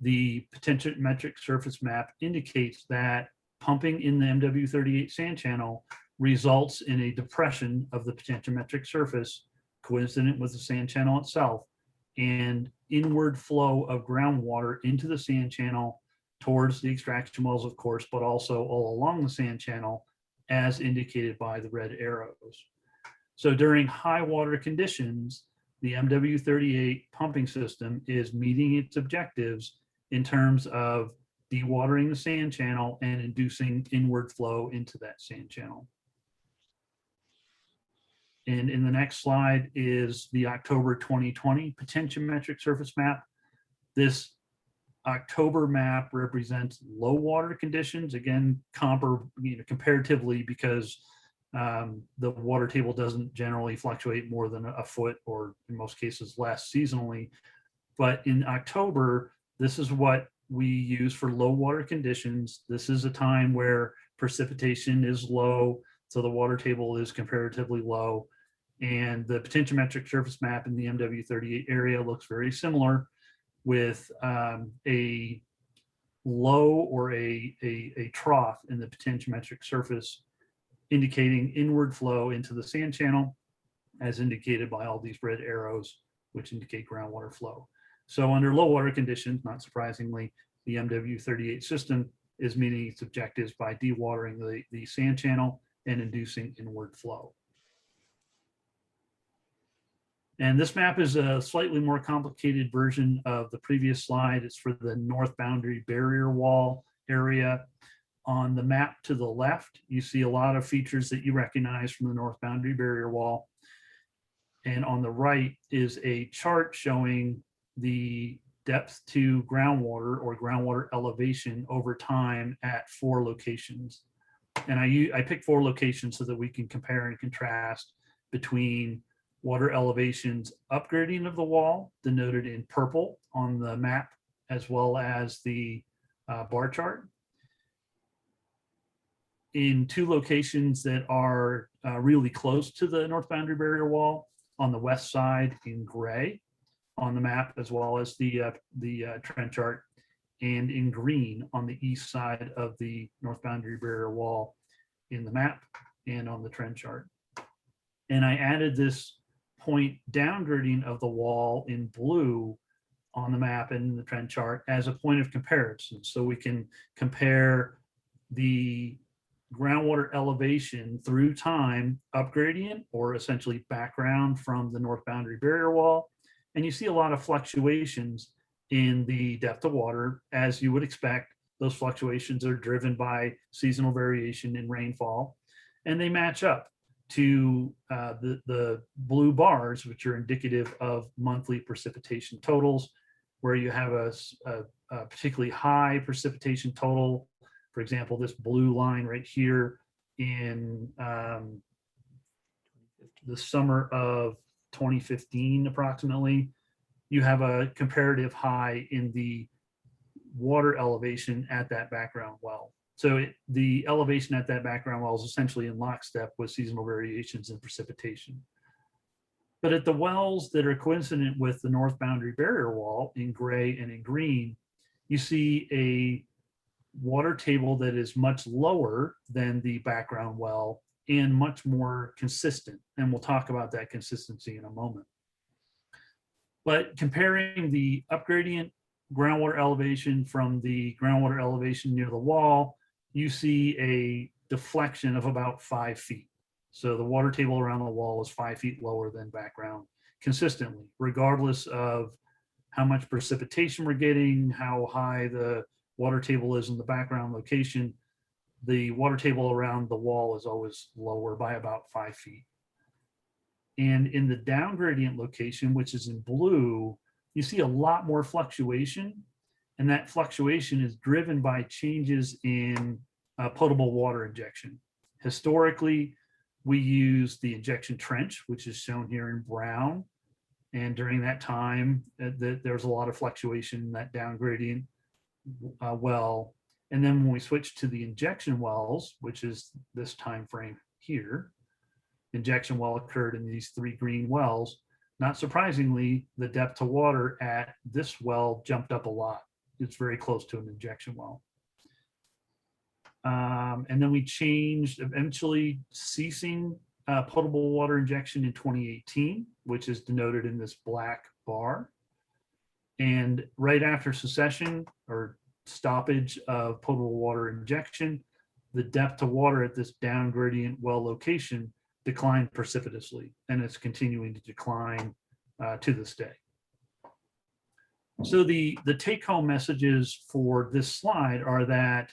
the potentiometric surface map indicates that pumping in the MW38 sand channel results in a depression of the potentiometric surface coincident with the sand channel itself, and inward flow of groundwater into the sand channel towards the extraction wells, of course, but also all along the sand channel as indicated by the red arrows. So during high water conditions, the MW38 pumping system is meeting its objectives in terms of dewatering the sand channel and inducing inward flow into that sand channel. And in the next slide is the October 2020 potentiometric surface map. This October map represents low water conditions, again, comparatively, because the water table doesn't generally fluctuate more than a foot, or in most cases less seasonally. But in October, this is what we use for low water conditions. This is a time where precipitation is low, so the water table is comparatively low. And the potentiometric surface map in the MW38 area looks very similar, with a low or a trough in the potentiometric surface indicating inward flow into the sand channel, as indicated by all these red arrows, which indicate groundwater flow. So under low water conditions, not surprisingly, the MW38 system is meeting its objectives by dewatering the sand channel and inducing inward flow. And this map is a slightly more complicated version of the previous slide. It's for the north boundary barrier wall area. On the map to the left, you see a lot of features that you recognize from the north boundary barrier wall. And on the right is a chart showing the depth to groundwater or groundwater elevation over time at 4 locations. And I picked 4 locations so that we can compare and contrast between water elevations upgrading of the wall, denoted in purple on the map, as well as the bar chart, in 2 locations that are really close to the north boundary barrier wall, on the west side in gray on the map, as well as the trend chart, and in green on the east side of the north boundary barrier wall in the map and on the trend chart. And I added this point downgrading of the wall in blue on the map and in the trend chart as a point of comparison. So we can compare the groundwater elevation through time up gradient, or essentially background from the north boundary barrier wall. And you see a lot of fluctuations in the depth of water, as you would expect. Those fluctuations are driven by seasonal variation in rainfall, and they match up to the blue bars, which are indicative of monthly precipitation totals, where you have a particularly high precipitation total. For example, this blue line right here in the summer of 2015, approximately, you have a comparative high in the water elevation at that background well. So the elevation at that background well is essentially in lockstep with seasonal variations in precipitation. But at the wells that are coincident with the north boundary barrier wall in gray and in green, you see a water table that is much lower than the background well and much more consistent. And we'll talk about that consistency in a moment. But comparing the upgradient groundwater elevation from the groundwater elevation near the wall, you see a deflection of about 5 feet. So the water table around the wall is 5 feet lower than background consistently, regardless of how much precipitation we're getting, how high the water table is in the background location. The water table around the wall is always lower by about 5 feet. And in the down gradient location, which is in blue, you see a lot more fluctuation. And that fluctuation is driven by changes in potable water injection. Historically, we use the injection trench, which is shown here in brown. And during that time, there's a lot of fluctuation in that down gradient well. And then when we switch to the injection wells, which is this time frame here, injection well occurred in these 3 green wells. Not surprisingly, the depth to water at this well jumped up a lot. It's very close to an injection well. And then we changed, eventually ceasing potable water injection in 2018, which is denoted in this black bar. And right after cessation or stoppage of potable water injection, the depth to water at this down gradient well location declined precipitously, and it's continuing to decline to this day. So the take-home messages for this slide are that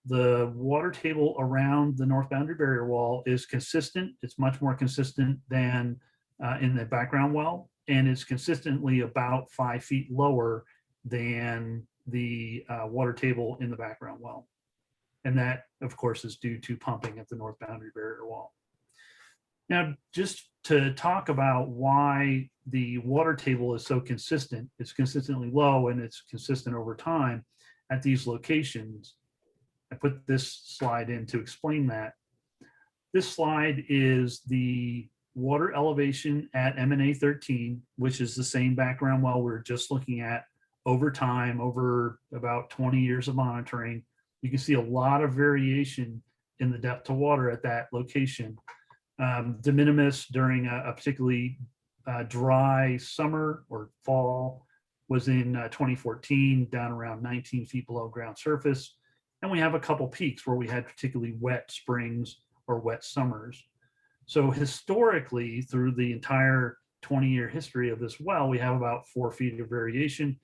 the water table around the north boundary barrier wall is consistent. It's much more consistent than in the background well, and it's consistently about 5 feet lower than the water table in the background well. And that, of course, is due to pumping at the north boundary barrier wall. Now, just to talk about why the water table is so consistent, it's consistently low and it's consistent over time at these locations. I put this slide in to explain that. This slide is the water elevation at MNA 13, which is the same background well we're just looking at over time, over about 20 years of monitoring. You can see a lot of variation in the depth to water at that location. De minimis during a particularly dry summer or fall was in 2014, down around 19 feet below ground surface. And we have a couple peaks where we had particularly wet springs or wet summers. So historically, through the entire 20-year history of this well, we have about 4 feet of variation.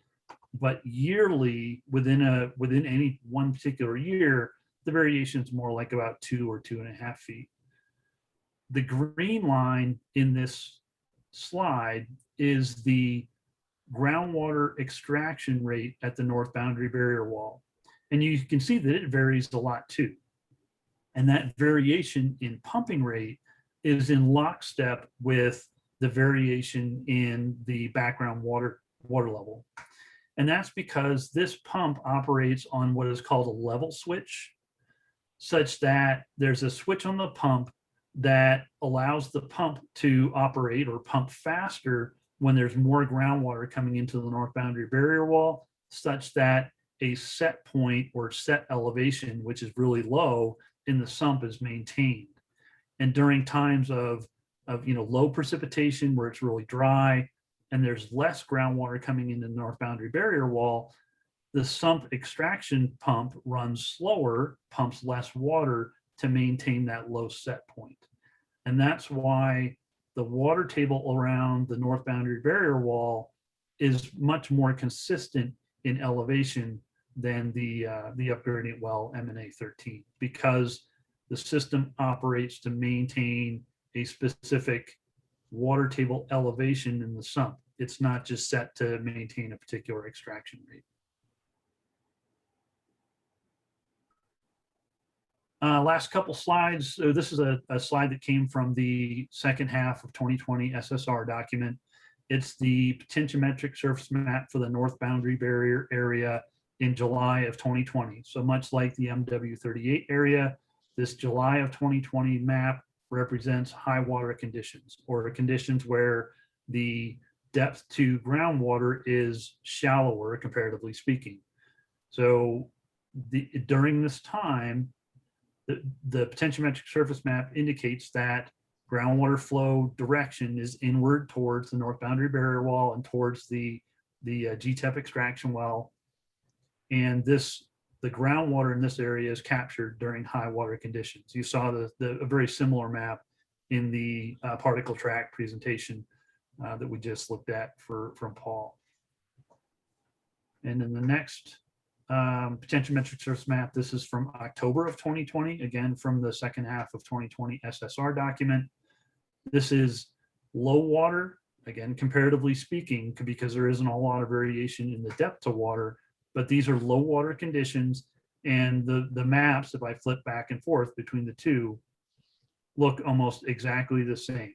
But yearly, within any one particular year, the variation is more like about 2 or 2.5 feet. The green line in this slide is the groundwater extraction rate at the north boundary barrier wall. And you can see that it varies a lot too. And that variation in pumping rate is in lockstep with the variation in the background water level. And that's because this pump operates on what is called a level switch, such that there's a switch on the pump that allows the pump to operate or pump faster when there's more groundwater coming into the north boundary barrier wall, such that a set point or set elevation, which is really low in the sump, is maintained. And during times of low precipitation where it's really dry and there's less groundwater coming into the north boundary barrier wall, the sump extraction pump runs slower, pumps less water to maintain that low set point. And that's why the water table around the north boundary barrier wall is much more consistent in elevation than the upgradient well MNA 13, because the system operates to maintain a specific water table elevation in the sump. It's not just set to maintain a particular extraction rate. Last couple slides. So this is a slide that came from the second half of 2020 SSR document. It's the potentiometric surface map for the north boundary barrier area in July of 2020. So much like the MW38 area, this July of 2020 map represents high water conditions, or conditions where the depth to groundwater is shallower, comparatively speaking. So during this time, the potentiometric surface map indicates that groundwater flow direction is inward towards the north boundary barrier wall and towards the GTEP extraction well. And the groundwater in this area is captured during high water conditions. You saw a very similar map in the particle track presentation that we just looked at from Paul. And then the next potentiometric surface map, this is from October of 2020, again from the second half of 2020 SSR document. This is low water, again, comparatively speaking, because there isn't a lot of variation in the depth to water, but these are low water conditions, and the maps, if I flip back and forth between the two, look almost exactly the same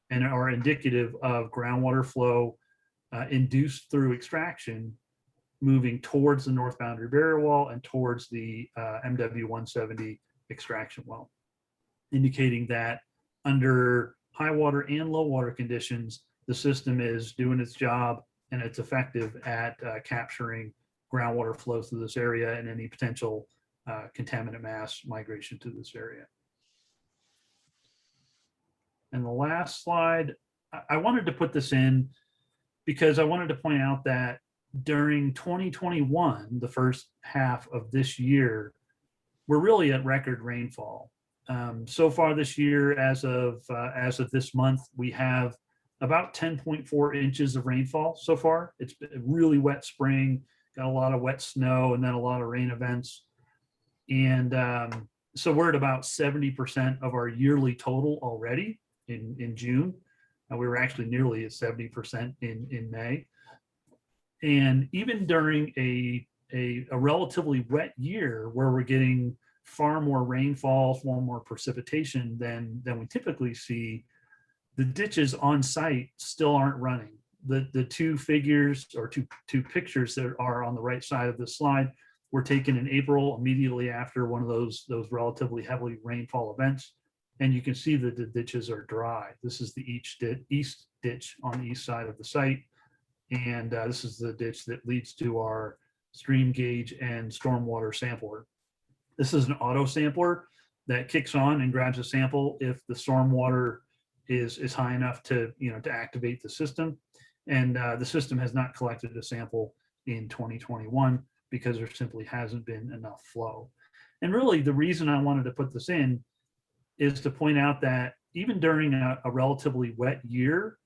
and are indicative of groundwater flow induced through extraction moving towards the north boundary barrier wall and towards the MW170 extraction well, indicating that under high water and low water conditions, the system is doing its job and it's effective at capturing groundwater flow through this area and any potential contaminant mass migration to this area. And the last slide, I wanted to put this in because I wanted to point out that during 2021, the first half of this year, we're really at record rainfall. So far this year, as of this month, we have about 10.4 inches of rainfall so far. It's been a really wet spring, got a lot of wet snow and then a lot of rain events. And so we're at about 70% of our yearly total already in June. We were actually nearly at 70% in May. And even during a relatively wet year where we're getting far more rainfall, far more precipitation than we typically see, the ditches on site still aren't running. The two figures or two pictures that are on the right side of the slide were taken in April, immediately after one of those relatively heavily rainfall events. And you can see that the ditches are dry. This is the east ditch on the east side of the site. And this is the ditch that leads to our stream gauge and stormwater sampler. This is an auto sampler that kicks on and grabs a sample if the stormwater is high enough to activate the system. And the system has not collected a sample in 2021 because there simply hasn't been enough flow. And really the reason I wanted to put this in is to point out that even during a relatively wet year,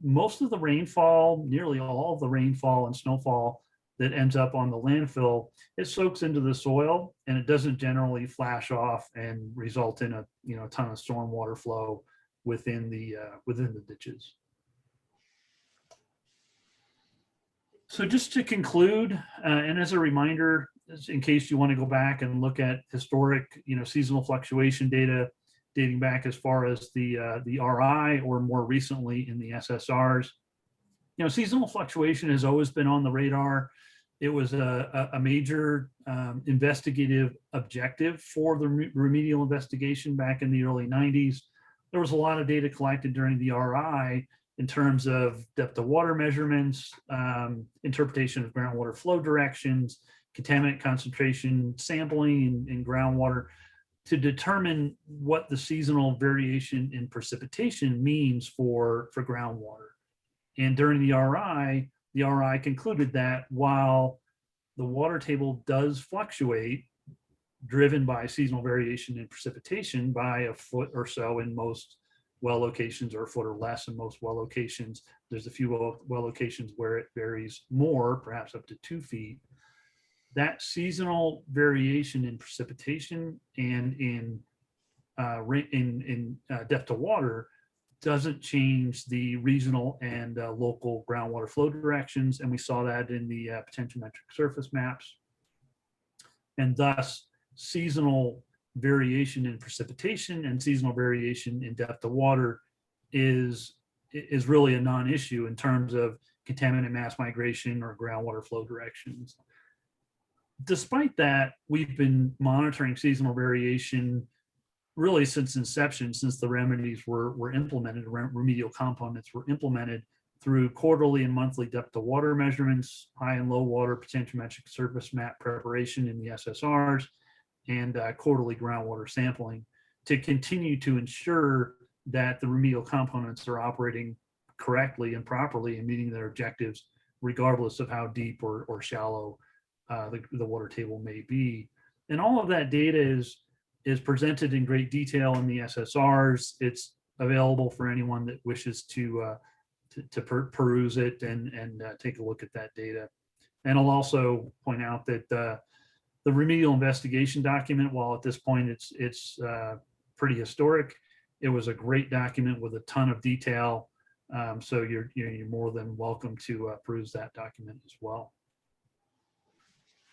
most of the rainfall, nearly all of the rainfall and snowfall that ends up on the landfill, it soaks into the soil and it doesn't generally flash off and result in a ton of stormwater flow within the ditches. So just to conclude, and as a reminder, in case you want to go back and look at historic, seasonal fluctuation data dating back as far as the RI or more recently in the SSRs, seasonal fluctuation has always been on the radar. It was a major investigative objective for the remedial investigation back in the early 90s. There was a lot of data collected during the RI in terms of depth of water measurements, interpretation of groundwater flow directions, contaminant concentration sampling in groundwater to determine what the seasonal variation in precipitation means for groundwater. And during the RI concluded that while the water table does fluctuate, driven by seasonal variation in precipitation by a foot or so in most well locations, or a foot or less in most well locations, there's a few well locations where it varies more, perhaps up to 2 feet. That seasonal variation in precipitation and in depth of water doesn't change the regional and local groundwater flow directions. And we saw that in the potentiometric surface maps. And thus, seasonal variation in precipitation and seasonal variation in depth of water is really a non-issue in terms of contaminant mass migration or groundwater flow directions. Despite that, we've been monitoring seasonal variation really since inception, since the remedies were implemented, remedial components were implemented through quarterly and monthly depth of water measurements, high and low water potentiometric surface map preparation in the SSRs, and quarterly groundwater sampling to continue to ensure that the remedial components are operating correctly and properly and meeting their objectives, regardless of how deep or shallow the water table may be. And all of that data is presented in great detail in the SSRs. It's available for anyone that wishes to peruse it and take a look at that data. And I'll also point out that the remedial investigation document, while at this point it's pretty historic, it was a great document with a ton of detail. So you're more than welcome to peruse that document as well.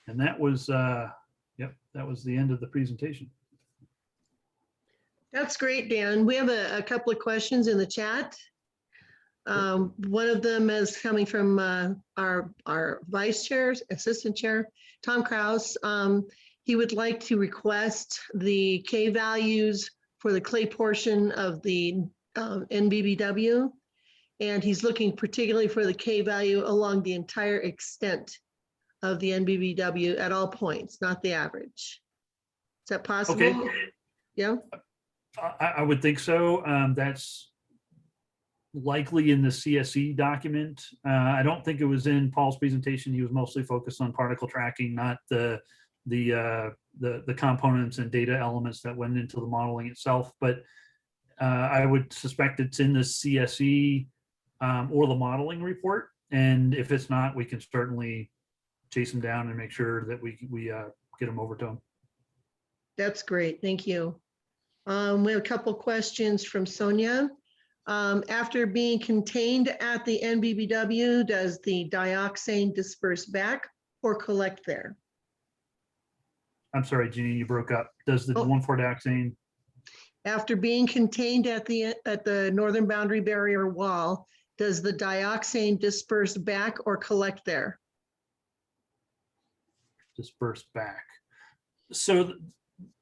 And that was that was the end of the presentation. That's great, Dan. We have a couple of questions in the chat. One of them is coming from our vice chair, assistant chair, Tom Kraus. He would like to request the K values for the clay portion of the NBBW. And he's looking particularly for the K value along the entire extent of the NBBW at all points, not the average. Is that possible? Okay. Yeah. I would think so. That's likely in the CSE document. I don't think it was in Paul's presentation. He was mostly focused on particle tracking, not the components and data elements that went into the modeling itself. But I would suspect it's in the CSE or the modeling report. And if it's not, we can certainly chase them down and make sure that we get them over to them. That's great. Thank you. We have a couple questions from Sonia. After being contained at the NBBW, does the dioxane disperse back or collect there? I'm sorry, Jeannie, you broke up. Does the Oh. 1,4-dioxane? After being contained at the northern boundary barrier wall, does the dioxane disperse back or collect there? Disperse back. So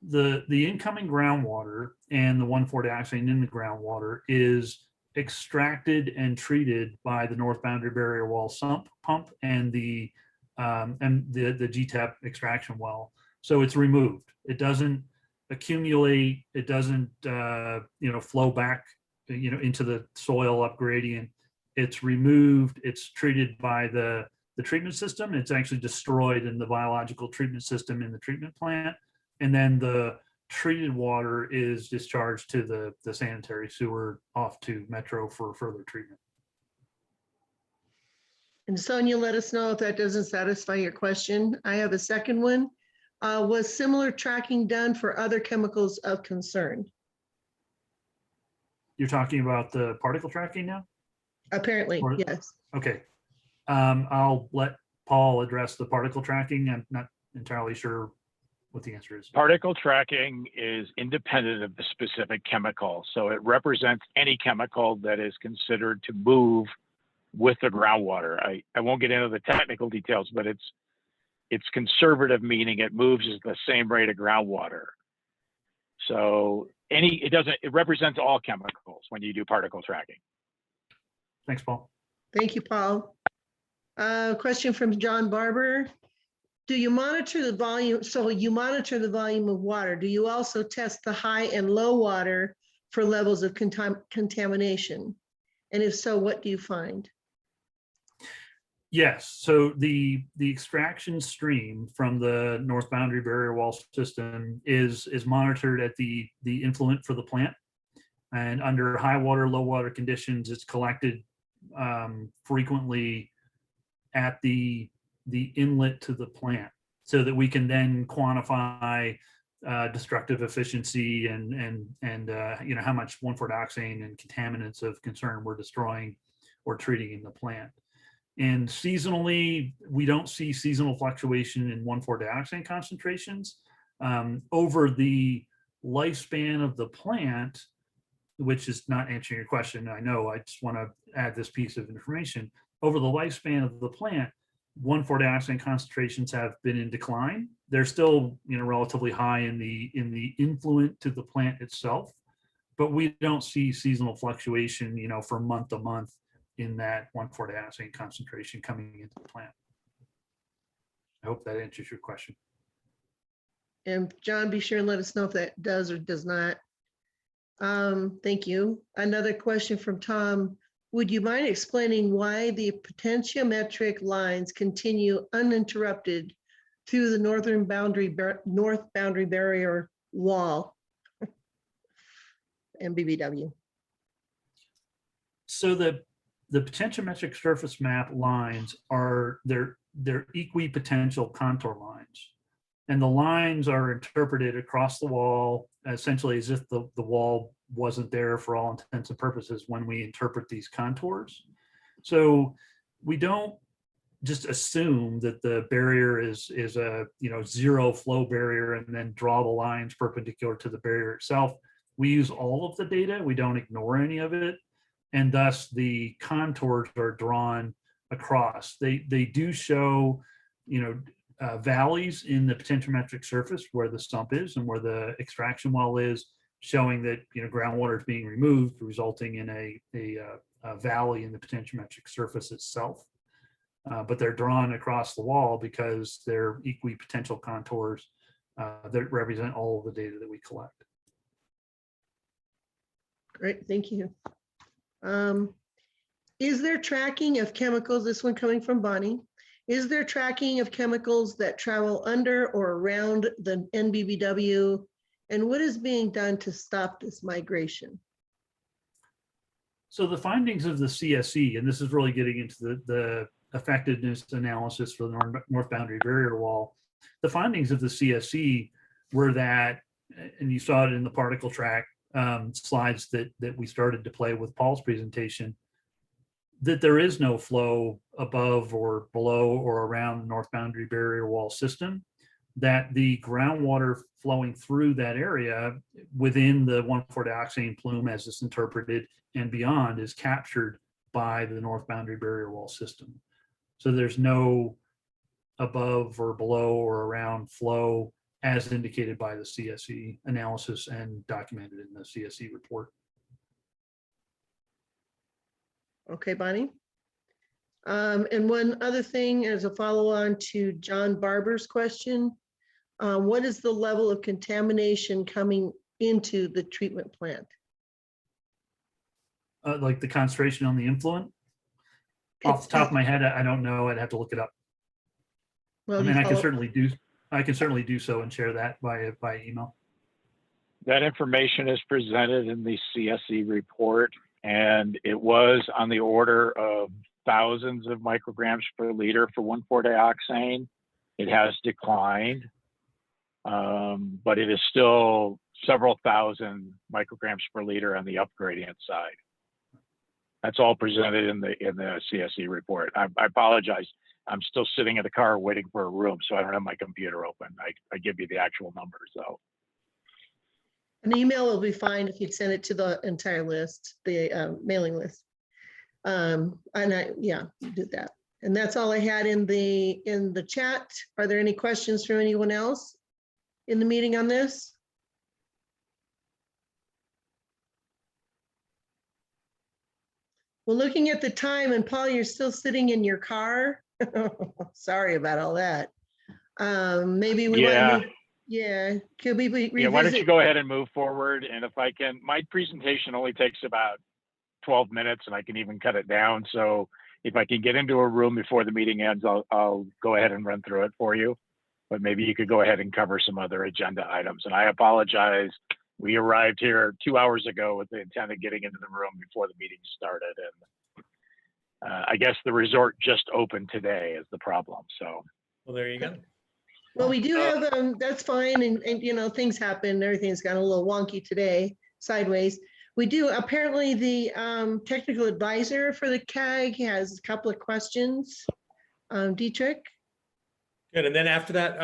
the incoming groundwater and the 1,4-dioxane in the groundwater is extracted and treated by the north boundary barrier wall sump pump and the GTAP extraction well. So it's removed. It doesn't accumulate. It doesn't flow back into the soil up gradient. It's removed. It's treated by the treatment system. It's actually destroyed in the biological treatment system in the treatment plant. And then the treated water is discharged to the sanitary sewer off to Metro for further treatment. And Sonia, let us know if that doesn't satisfy your question. I have a second one. Was similar tracking done for other chemicals of concern? You're talking about the particle tracking now? Apparently, Or- yes. Okay. I'll let Paul address the particle tracking. I'm not entirely sure what the answer is. Particle tracking is independent of the specific chemical. So it represents any chemical that is considered to move with the groundwater. I won't get into the technical details, but it's conservative, meaning it moves at the same rate of groundwater. So it represents all chemicals when you do particle tracking. Thanks, Paul. Thank you, Paul. Question from John Barber. Do you monitor the volume? So you monitor the volume of water. Do you also test the high and low water for levels of contamination? And if so, what do you find? Yes. So the extraction stream from the north boundary barrier wall system is monitored at the influent for the plant, and under high water, low water conditions, it's collected frequently at the inlet to the plant, so that we can then quantify destructive efficiency and how much 1,4-dioxane and contaminants of concern we're destroying or treating in the plant. And seasonally, we don't see seasonal fluctuation in 1,4-dioxane concentrations. Over the lifespan of the plant, which is not answering your question, I know, I just want to add this piece of information. Over the lifespan of the plant, 1,4-dioxane concentrations have been in decline. They're still, relatively high in the influent to the plant itself, but we don't see seasonal fluctuation, from month to month in that 1,4-dioxane concentration coming into the plant. I hope that answers your question. And John, be sure and let us know if that does or does not. Thank you. Another question from Tom. Would you mind explaining why the potentiometric lines continue uninterrupted through the north boundary barrier wall? NBBW. So the potentiometric surface map lines are they're equipotential contour lines, and the lines are interpreted across the wall essentially as if the wall wasn't there for all intents and purposes when we interpret these contours. So we don't just assume that the barrier is a zero flow barrier and then draw the lines perpendicular to the barrier itself. We use all of the data. We don't ignore any of it. And thus the contours are drawn across. They do show, valleys in the potentiometric surface where the sump is and where the extraction well is, showing that groundwater is being removed, resulting in a valley in the potentiometric surface itself. But they're drawn across the wall because they're equipotential contours that represent all of the data that we collect. Great, thank you. Is there tracking of chemicals, this one coming from Bonnie, is there tracking of chemicals that travel under or around the NBBW? And what is being done to stop this migration? So the findings of the CSE, and this is really getting into the effectiveness analysis for the north boundary barrier wall. The findings of the CSE were that, and you saw it in the particle track slides that we started to play with Paul's presentation, that there is no flow above or below or around the north boundary barrier wall system, that the groundwater flowing through that area within the 1,4-dioxane plume as it's interpreted and beyond is captured by the north boundary barrier wall system. So there's no above or below or around flow as indicated by the CSE analysis and documented in the CSE report. Okay, Bonnie. And one other thing as a follow-on to John Barber's question, what is the level of contamination coming into the treatment plant? Like the concentration on the influent? Off the top of my head, I don't know. I'd have to look it up. Well, I mean, I can follow- certainly do so and share that by email. That information is presented in the CSE report, and it was on the order of thousands of micrograms per liter for 1,4-dioxane. It has declined, but it is still several thousand micrograms per liter on the upgradient side. That's all presented in the CSE report. I apologize. I'm still sitting in the car waiting for a room, so I don't have my computer open. I give you the actual numbers though. An email will be fine if you'd send it to the entire list, the mailing list. Yeah, did that. And that's all I had in the chat. Are there any questions from anyone else in the meeting on this? Well, looking at the time, and Paul, you're still sitting in your car. Sorry about all that. Maybe we want to, yeah, could we revisit? Yeah, why don't you go ahead and move forward? And if I can, my presentation only takes about 12 minutes and I can even cut it down. So if I can get into a room before the meeting ends, I'll go ahead and run through it for you. But maybe you could go ahead and cover some other agenda items. And I apologize. We arrived here 2 hours ago with the intent of getting into the room before the meeting started. And I guess the resort just opened today is the problem. So. Well, there you go. Well, we do have, that's fine. And, you know, things happen. Everything's gone a little wonky today, sideways. We do, apparently the technical advisor for the CAG has a couple of questions. Dietrich? Good, and then after that,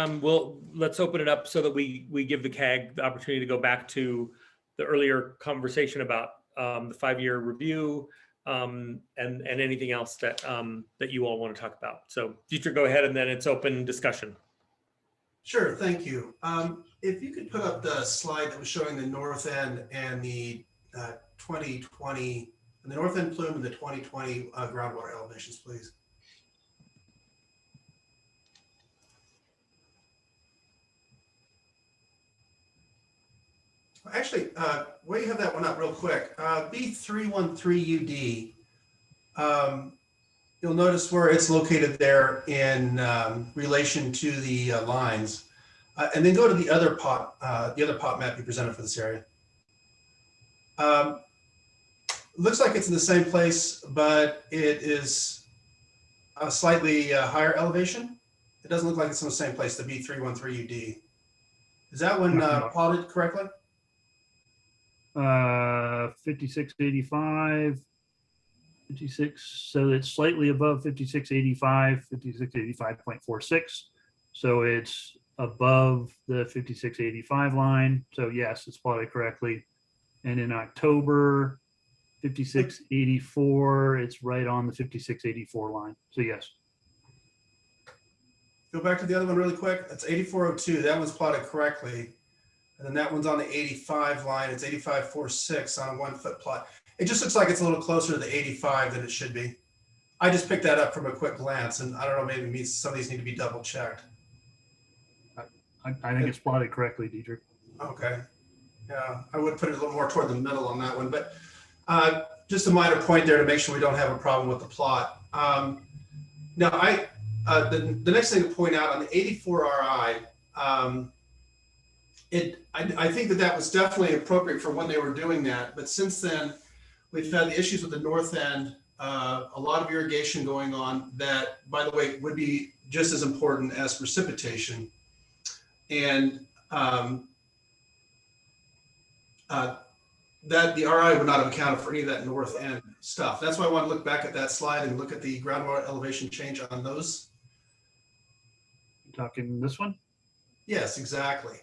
let's open it up so that we give the CAG the opportunity to go back to the earlier conversation about the 5-year review and anything else that you all want to talk about. So Dietrich, go ahead, and then it's open discussion. Sure, thank you. If you could put up the slide that was showing the north end and the 2020, and the north end plume and the 2020 groundwater elevations, please. Actually, while you have that one up real quick, B313UD, you'll notice where it's located there in relation to the lines. And then go to the other pot map you presented for this area. Looks like it's in the same place, but it is a slightly higher elevation. It doesn't look like it's in the same place, the B313UD. Is that one plotted correctly? 5685, 56. So it's slightly above 5685, 5685.46. So it's above the 5685 line. So yes, it's plotted correctly. And in October, 5684, it's right on the 5684 line. So yes. Go back to the other one really quick. That's 8402. That one's plotted correctly. And then that one's on the 85 line. It's 8546 on a 1 foot plot. It just looks like it's a little closer to the 85 than it should be. I just picked that up from a quick glance, and I don't know, maybe it means some of these need to be double checked. I think it's plotted correctly, Dietrich. Okay. Yeah, I would put it a little more toward the middle on that one, but just a minor point there to make sure we don't have a problem with the plot. Now, the next thing to point out on the 84RI, I think that was definitely appropriate for when they were doing that. But since then, We've had the issues with the north end, a lot of irrigation going on that, by the way, would be just as important as precipitation. And that the RI would not have accounted for any of that north end stuff. That's why I want to look back at that slide and look at the groundwater elevation change on those. Talking this one? Yes, exactly.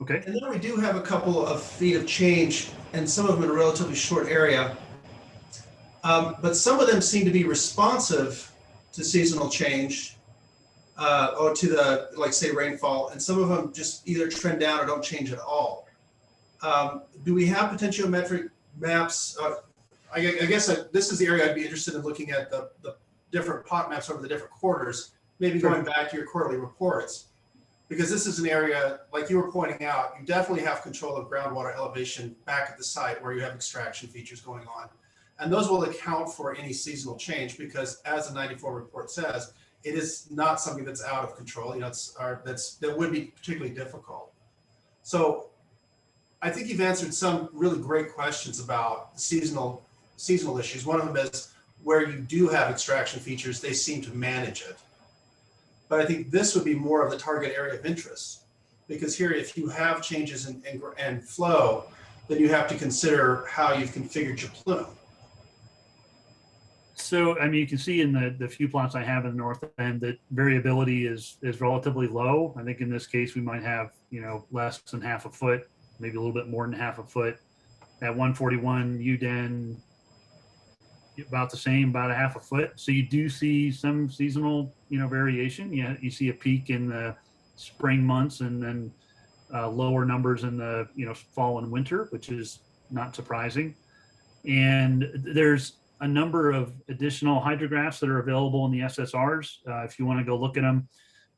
Okay. And then we do have a couple of feet of change, and some of them in a relatively short area. But some of them seem to be responsive to seasonal change, or to the, like say, rainfall, and some of them just either trend down or don't change at all. Do we have potentiometric maps? I guess this is the area I'd be interested in looking at the different pot maps over the different quarters, maybe going back to your quarterly reports. Because this is an area, like you were pointing out, you definitely have control of groundwater elevation back at the site where you have extraction features going on. And those will account for any seasonal change because, as the 94 report says, it is not something that's out of control. You know, that would be particularly difficult. So I think you've answered some really great questions about seasonal issues. One of them is where you do have extraction features, they seem to manage it. But I think this would be more of the target area of interest, because here, if you have changes in flow, then you have to consider how you've configured your plume. So, I mean, you can see in the few plots I have in the north end that variability is relatively low. I think in this case, we might have, you know, less than half a foot, maybe a little bit more than half a foot. At 141 UDEN, about the same, about a half a foot. So you do see some seasonal, you know, variation. Yeah, you see a peak in the spring months and then lower numbers in the, you know, fall and winter, which is not surprising. And there's a number of additional hydrographs that are available in the SSRs. If you want to go look at them,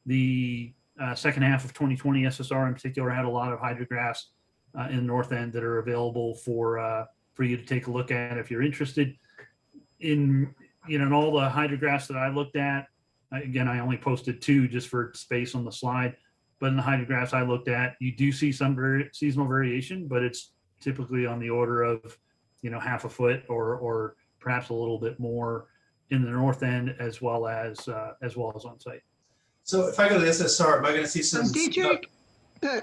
the second half of 2020 SSR in particular had a lot of hydrographs in the north end that are available for you to take a look at if you're interested. In, you know, in all the hydrographs that I looked at, again, I only posted 2 just for space on the slide, but in the hydrographs I looked at, you do see some seasonal variation, but it's typically on the order of, you know, half a foot or perhaps a little bit more in the north end as well as on site. So if I go to the SSR, am I going to see some? Dietrich,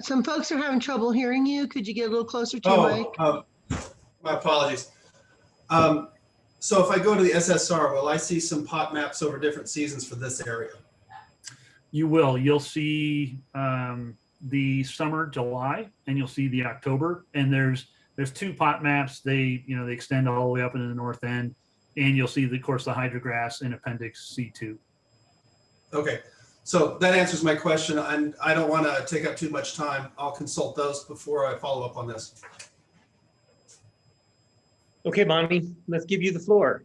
some folks are having trouble hearing you. Could you get a little closer to your mic? My apologies. So if I go to the SSR, will I see some pot maps over different seasons for this area? You will. You'll see the summer, July, and you'll see the October. And there's 2 pot maps. They, you know, they extend all the way up into the north end, and you'll see, of course, the hydrographs in Appendix C2. Okay, so that answers my question, and I don't want to take up too much time. I'll consult those before I follow up on this. Okay, Bonnie, let's give you the floor.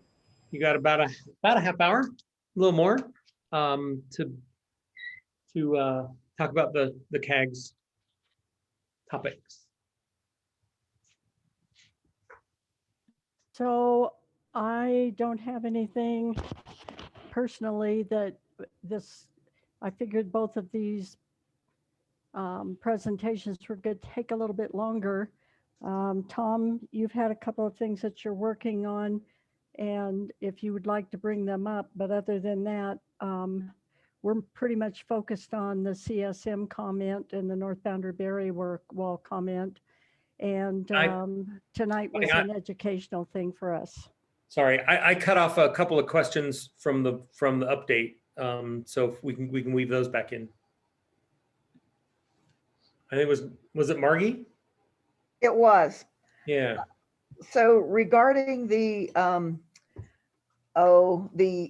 You got about a half hour, a little more, to talk about the CAG's topics. So I don't have anything personally that I figured both of these presentations were going to take a little bit longer. Tom, you've had a couple of things that you're working on, and if you would like to bring them up, but other than that, we're pretty much focused on the CSM comment and the North Boundary Barrier Wall comment. And tonight was an educational thing for us. Sorry, I cut off a couple of questions from the update, so if we can weave those back in. I think was it Margie? It was. Yeah. So regarding the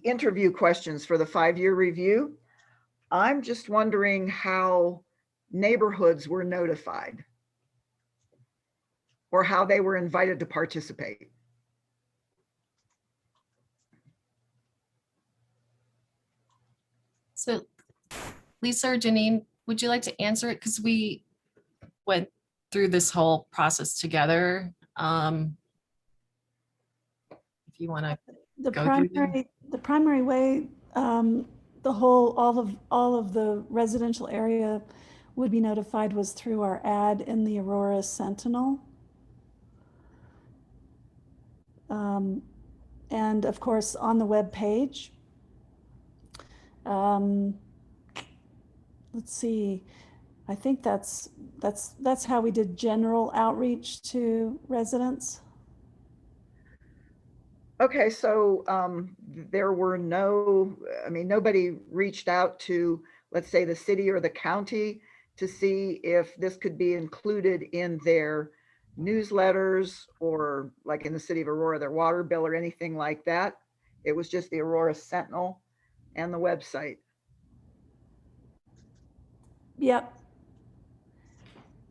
interview questions for the 5-year review, I'm just wondering how neighborhoods were notified or how they were invited to participate. So Lisa or Janine, would you like to answer it? Because we went through this whole process together. If you want to The primary way all of the residential area would be notified was through our ad in the Aurora Sentinel. And of course, on the web page. Let's see, I think that's how we did general outreach to residents. Okay, so there were nobody reached out to, let's say, the city or the county to see if this could be included in their newsletters or like in the city of Aurora, their water bill or anything like that. It was just the Aurora Sentinel and the website. Yep.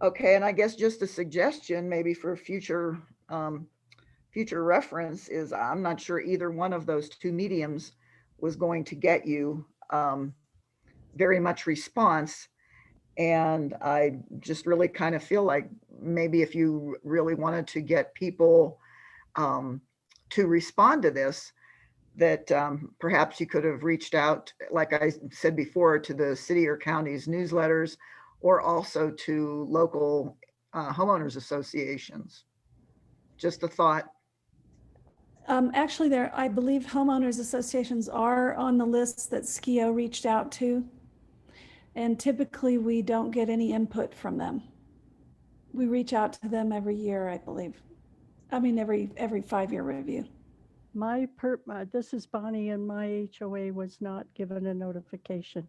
Okay, and I guess just a suggestion maybe for future reference is I'm not sure either one of those two mediums was going to get you very much response. And I just really kind of feel like maybe if you really wanted to get people to respond to this, that perhaps you could have reached out, like I said before, to the city or county's newsletters, or also to local homeowners associations. Just a thought. Actually, I believe homeowners associations are on the lists that SKIO reached out to. And typically we don't get any input from them. We reach out to them every year, I believe. I mean, every 5-year review. This is Bonnie, and my HOA was not given a notification.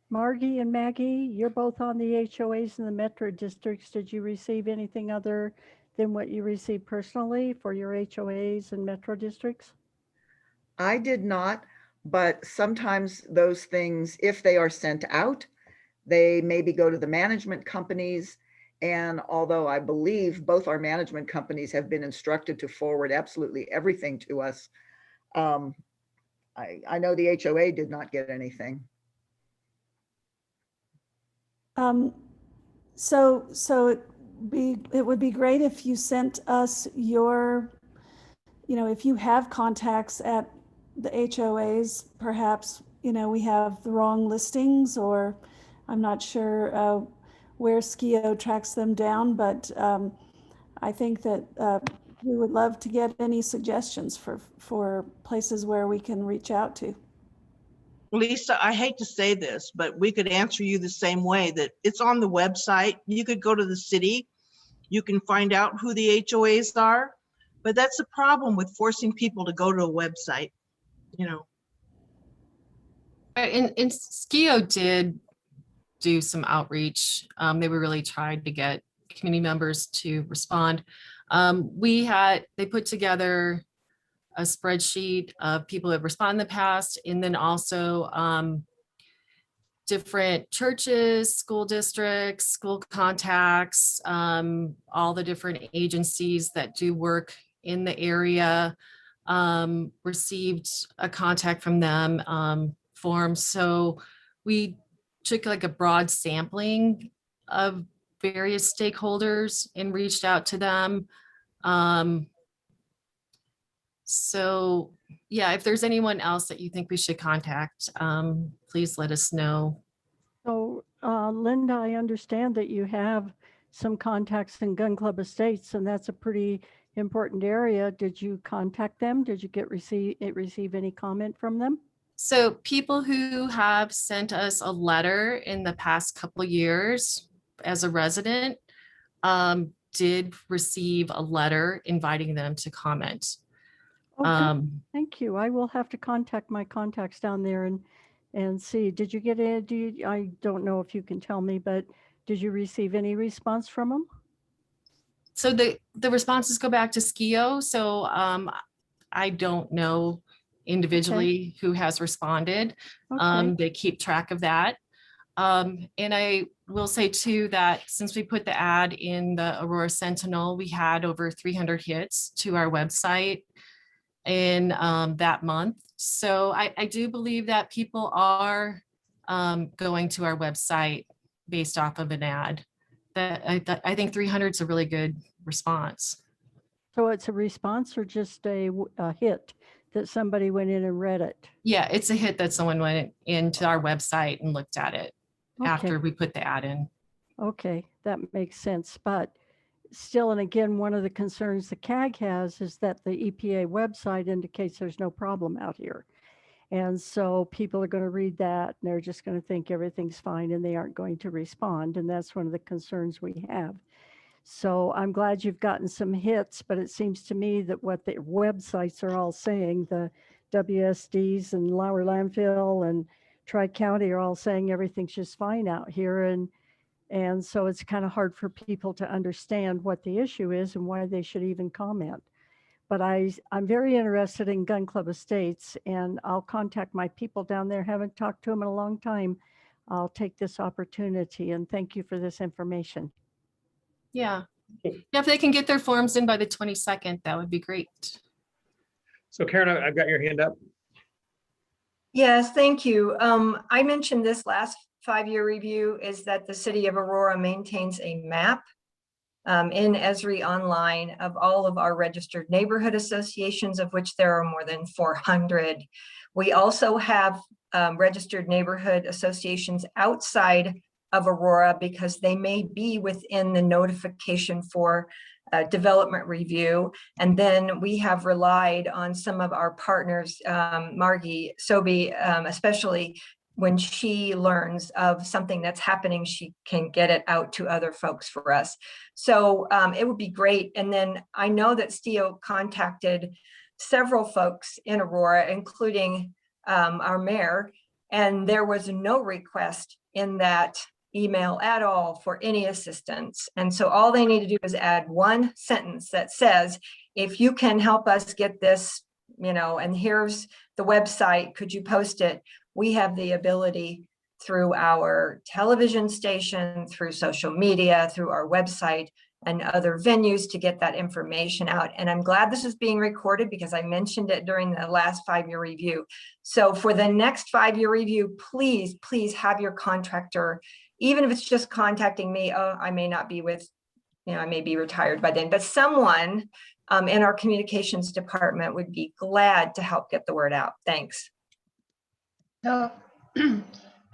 Margie and Maggie, you're both on the HOAs in the metro districts. Did you receive anything other than what you received personally for your HOAs and metro districts? I did not, but sometimes those things, if they are sent out, they maybe go to the management companies. And although I believe both our management companies have been instructed to forward absolutely everything to us, I know the HOA did not get anything. So it would be great if you sent us your, if you have contacts at the HOAs, perhaps, we have the wrong listings, or I'm not sure where SKIO tracks them down, but I think that we would love to get any suggestions for places where we can reach out to. Lisa, I hate to say this, but we could answer you the same way, that it's on the website. You could go to the city, you can find out who the HOAs are, but that's the problem with forcing people to go to a website, And SKIO did do some outreach. They were really trying to get community members to respond. They put together a spreadsheet of people that responded in the past, and then also different churches, school districts, school contacts, all the different agencies that do work in the area, received a contact from them form. So we took like a broad sampling of various stakeholders and reached out to them. So yeah, if there's anyone else that you think we should contact, please let us know. So Linda, I understand that you have some contacts in Gun Club Estates, and that's a pretty important area. Did you contact them? Did you receive any comment from them? So people who have sent us a letter in the past couple of years as a resident did receive a letter inviting them to comment. Okay, thank you. I will have to contact my contacts down there and see. Did you get it? I don't know if you can tell me, but did you receive any response from them? So the responses go back to SKIO. So I don't know individually who has responded. Okay. They keep track of that. And I will say too that since we put the ad in the Aurora Sentinel, we had over 300 hits to our website in that month. So I do believe that people are going to our website based off of an ad. I think 300 is a really good response. So it's a response or just a hit that somebody went in and read it? Yeah, it's a hit that someone went into our website and looked at it after we put the ad in. Okay, that makes sense. But still, and again, one of the concerns the CAG has is that the EPA website indicates there's no problem out here. And so people are going to read that and they're just going to think everything's fine and they aren't going to respond. And that's one of the concerns we have. So I'm glad you've gotten some hits, but it seems to me that what the websites are all saying, the WSDs and Lowry Landfill and Tri-County are all saying everything's just fine out here. And so it's kind of hard for people to understand what the issue is and why they should even comment. But I'm very interested in Gun Club Estates, and I'll contact my people down there. Haven't talked to them in a long time. I'll take this opportunity and thank you for this information. Yeah. If they can get their forms in by the 22nd, that would be great. So Karen, I've got your hand up. Yes, thank you. I mentioned this last 5-year review is that the city of Aurora maintains a map in Esri Online of all of our registered neighborhood associations, of which there are more than 400. We also have registered neighborhood associations outside of Aurora because they may be within the notification for development review. And then we have relied on some of our partners, Margie Sobey, especially when she learns of something that's happening, she can get it out to other folks for us. So it would be great. And then I know that Stio contacted several folks in Aurora, including our mayor, and there was no request in that email at all for any assistance. And so all they need to do is add one sentence that says, if you can help us get this, and here's the website, could you post it? We have the ability through our television station, through social media, through our website and other venues to get that information out. And I'm glad this is being recorded because I mentioned it during the last 5-year review. So for the next 5-year review, please, please have your contractor, even if it's just contacting me. Oh, I may not be with, I may be retired by then, but someone in our communications department would be glad to help get the word out. Thanks. So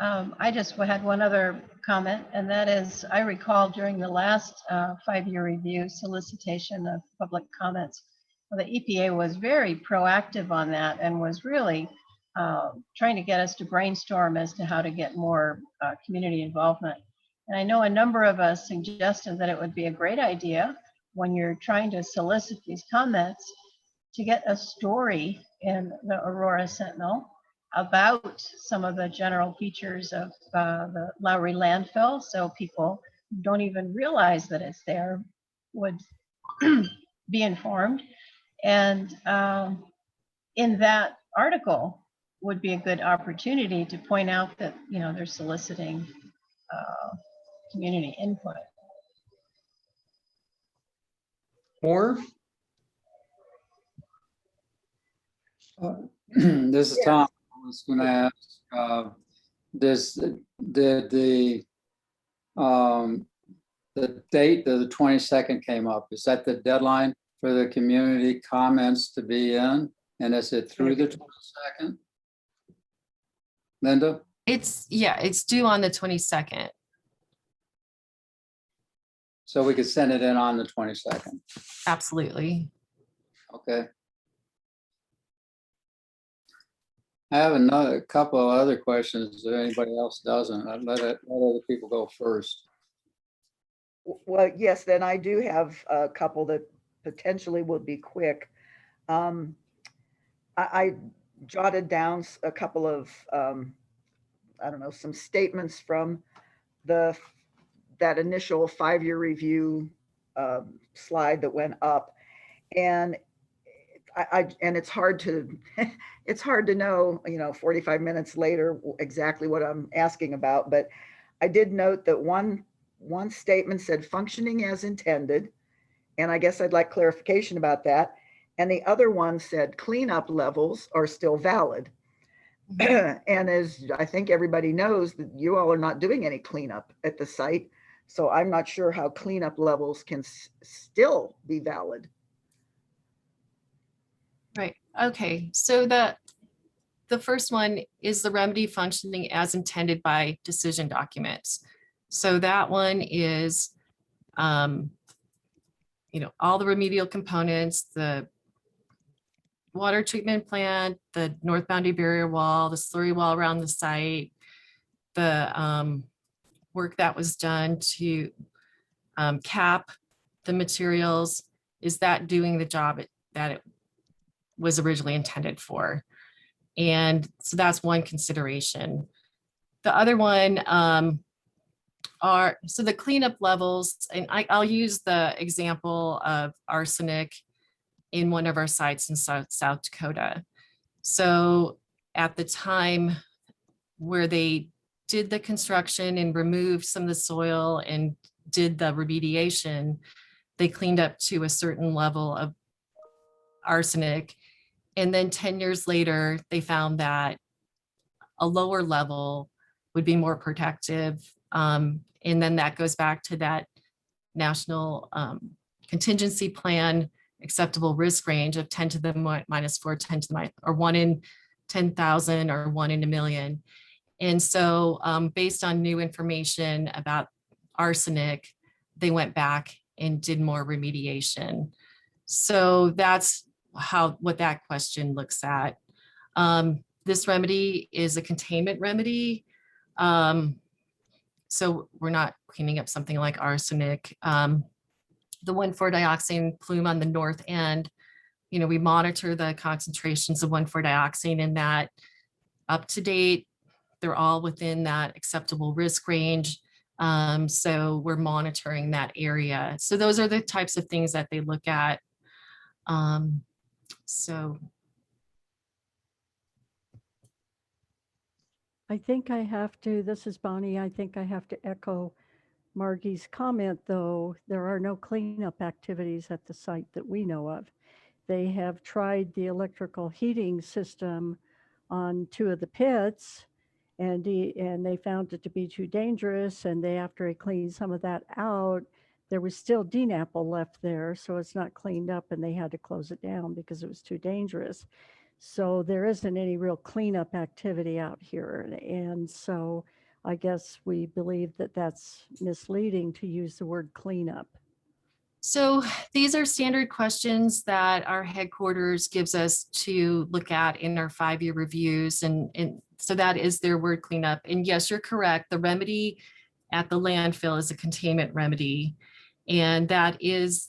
I just had one other comment, and that is, I recall during the last 5-year review solicitation of public comments, the EPA was very proactive on that and was really trying to get us to brainstorm as to how to get more community involvement. And I know a number of us suggested that it would be a great idea when you're trying to solicit these comments to get a story in the Aurora Sentinel about some of the general features of the Lowry landfill, so people who don't even realize that it's there would be informed. And in that article would be a good opportunity to point out that they're soliciting community input. More? This is Tom. I was going to ask, did the date of the 22nd came up? Is that the deadline for the community comments to be in? And is it through the 22nd? Linda? It's due on the 22nd. So we could send it in on the 22nd. Absolutely. Okay. I have a couple of other questions if anybody else doesn't. I'd let other people go first. Well, yes, then I do have a couple that potentially will be quick. I jotted down a couple of, some statements from that initial 5-year review slide that went up. And it's hard to know, 45 minutes later, exactly what I'm asking about. But I did note that one statement said functioning as intended. And I guess I'd like clarification about that. And the other one said cleanup levels are still valid. And as I think everybody knows, that you all are not doing any cleanup at the site. So I'm not sure how cleanup levels can still be valid. Right. Okay. So the first one is the remedy functioning as intended by decision documents. So that one is all the remedial components, the water treatment plant, the north boundary barrier wall, the slurry wall around the site, the work that was done to cap the materials. Is that doing the job that it was originally intended for? And so that's one consideration. The other one so the cleanup levels, and I'll use the example of arsenic in one of our sites in South Dakota. So at the time where they did the construction and removed some of the soil and did the remediation, they cleaned up to a certain level of arsenic. And then 10 years later, they found that a lower level would be more protective. And then that goes back to that national contingency plan acceptable risk range of 10 to the -4, 10 to the or 1 in 10,000 or 1 in a million. And so based on new information about arsenic, they went back and did more remediation. So that's what that question looks at. This remedy is a containment remedy. So we're not cleaning up something like arsenic. The 1,4-dioxane plume on the north end, we monitor the concentrations of 1,4-dioxane in that up to date. They're all within that acceptable risk range. So we're monitoring that area. So those are the types of things that they look at. So I think I have to, this is Bonnie, I think I have to echo Margie's comment, though. There are no cleanup activities at the site that we know of. They have tried the electrical heating system on 2 of the pits, and they found it to be too dangerous, and after they cleaned some of that out, there was still DNAPL left there, so it's not cleaned up, and they had to close it down because it was too dangerous. So there isn't any real cleanup activity out here. And so I guess we believe that that's misleading to use the word cleanup. So these are standard questions that our headquarters gives us to look at in our 5-year reviews. And so that is their word cleanup. And yes, you're correct. The remedy at the landfill is a containment remedy. And that is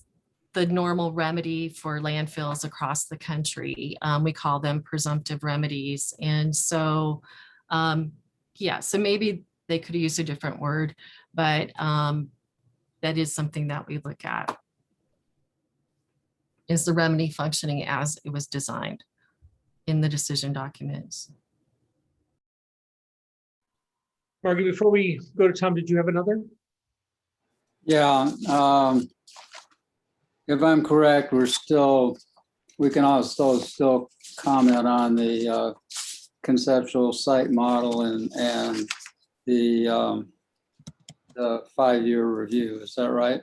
the normal remedy for landfills across the country. We call them presumptive remedies. And so, yeah, so maybe they could use a different word, but that is something that we look at. Is the remedy functioning as it was designed in the decision documents? Margie, before we go to Tom, did you have another? Yeah, if I'm correct, we can also still comment on the conceptual site model and the 5-year review. Is that right?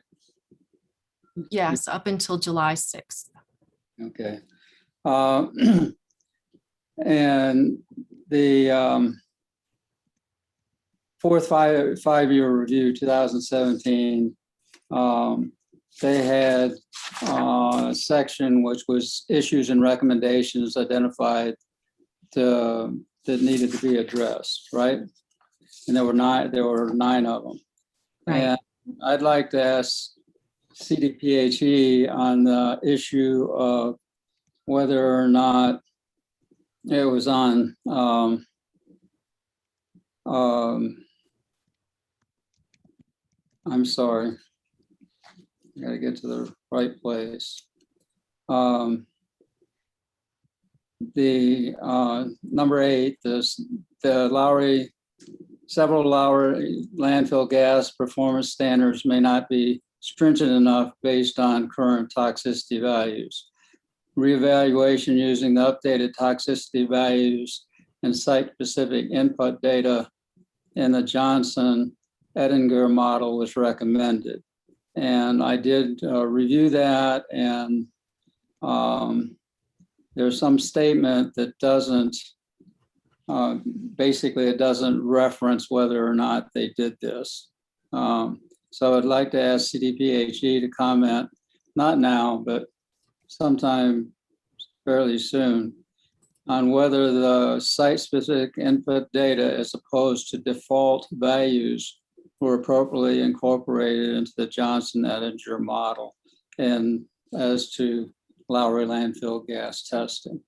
Yes, up until July 6th. Okay. And the fourth five-year review, 2017, they had a section which was issues and recommendations identified that needed to be addressed, right? And there were 9 of them. Right. And I'd like to ask CDPHE on the issue of whether or not it was on I'm sorry, I gotta get to the right place. The number 8, the Lowry, several Lowry landfill gas performance standards may not be stringent enough based on current toxicity values. Reevaluation using the updated toxicity values and site-specific input data in the Johnson-Ettinger model was recommended. And I did review that, and there's some statement that doesn't, basically it doesn't reference whether or not they did this. So I'd like to ask CDPHE to comment, not now, but sometime fairly soon, on whether the site-specific input data as opposed to default values were appropriately incorporated into the Johnson-Ettinger model and as to Lowry landfill gas testing.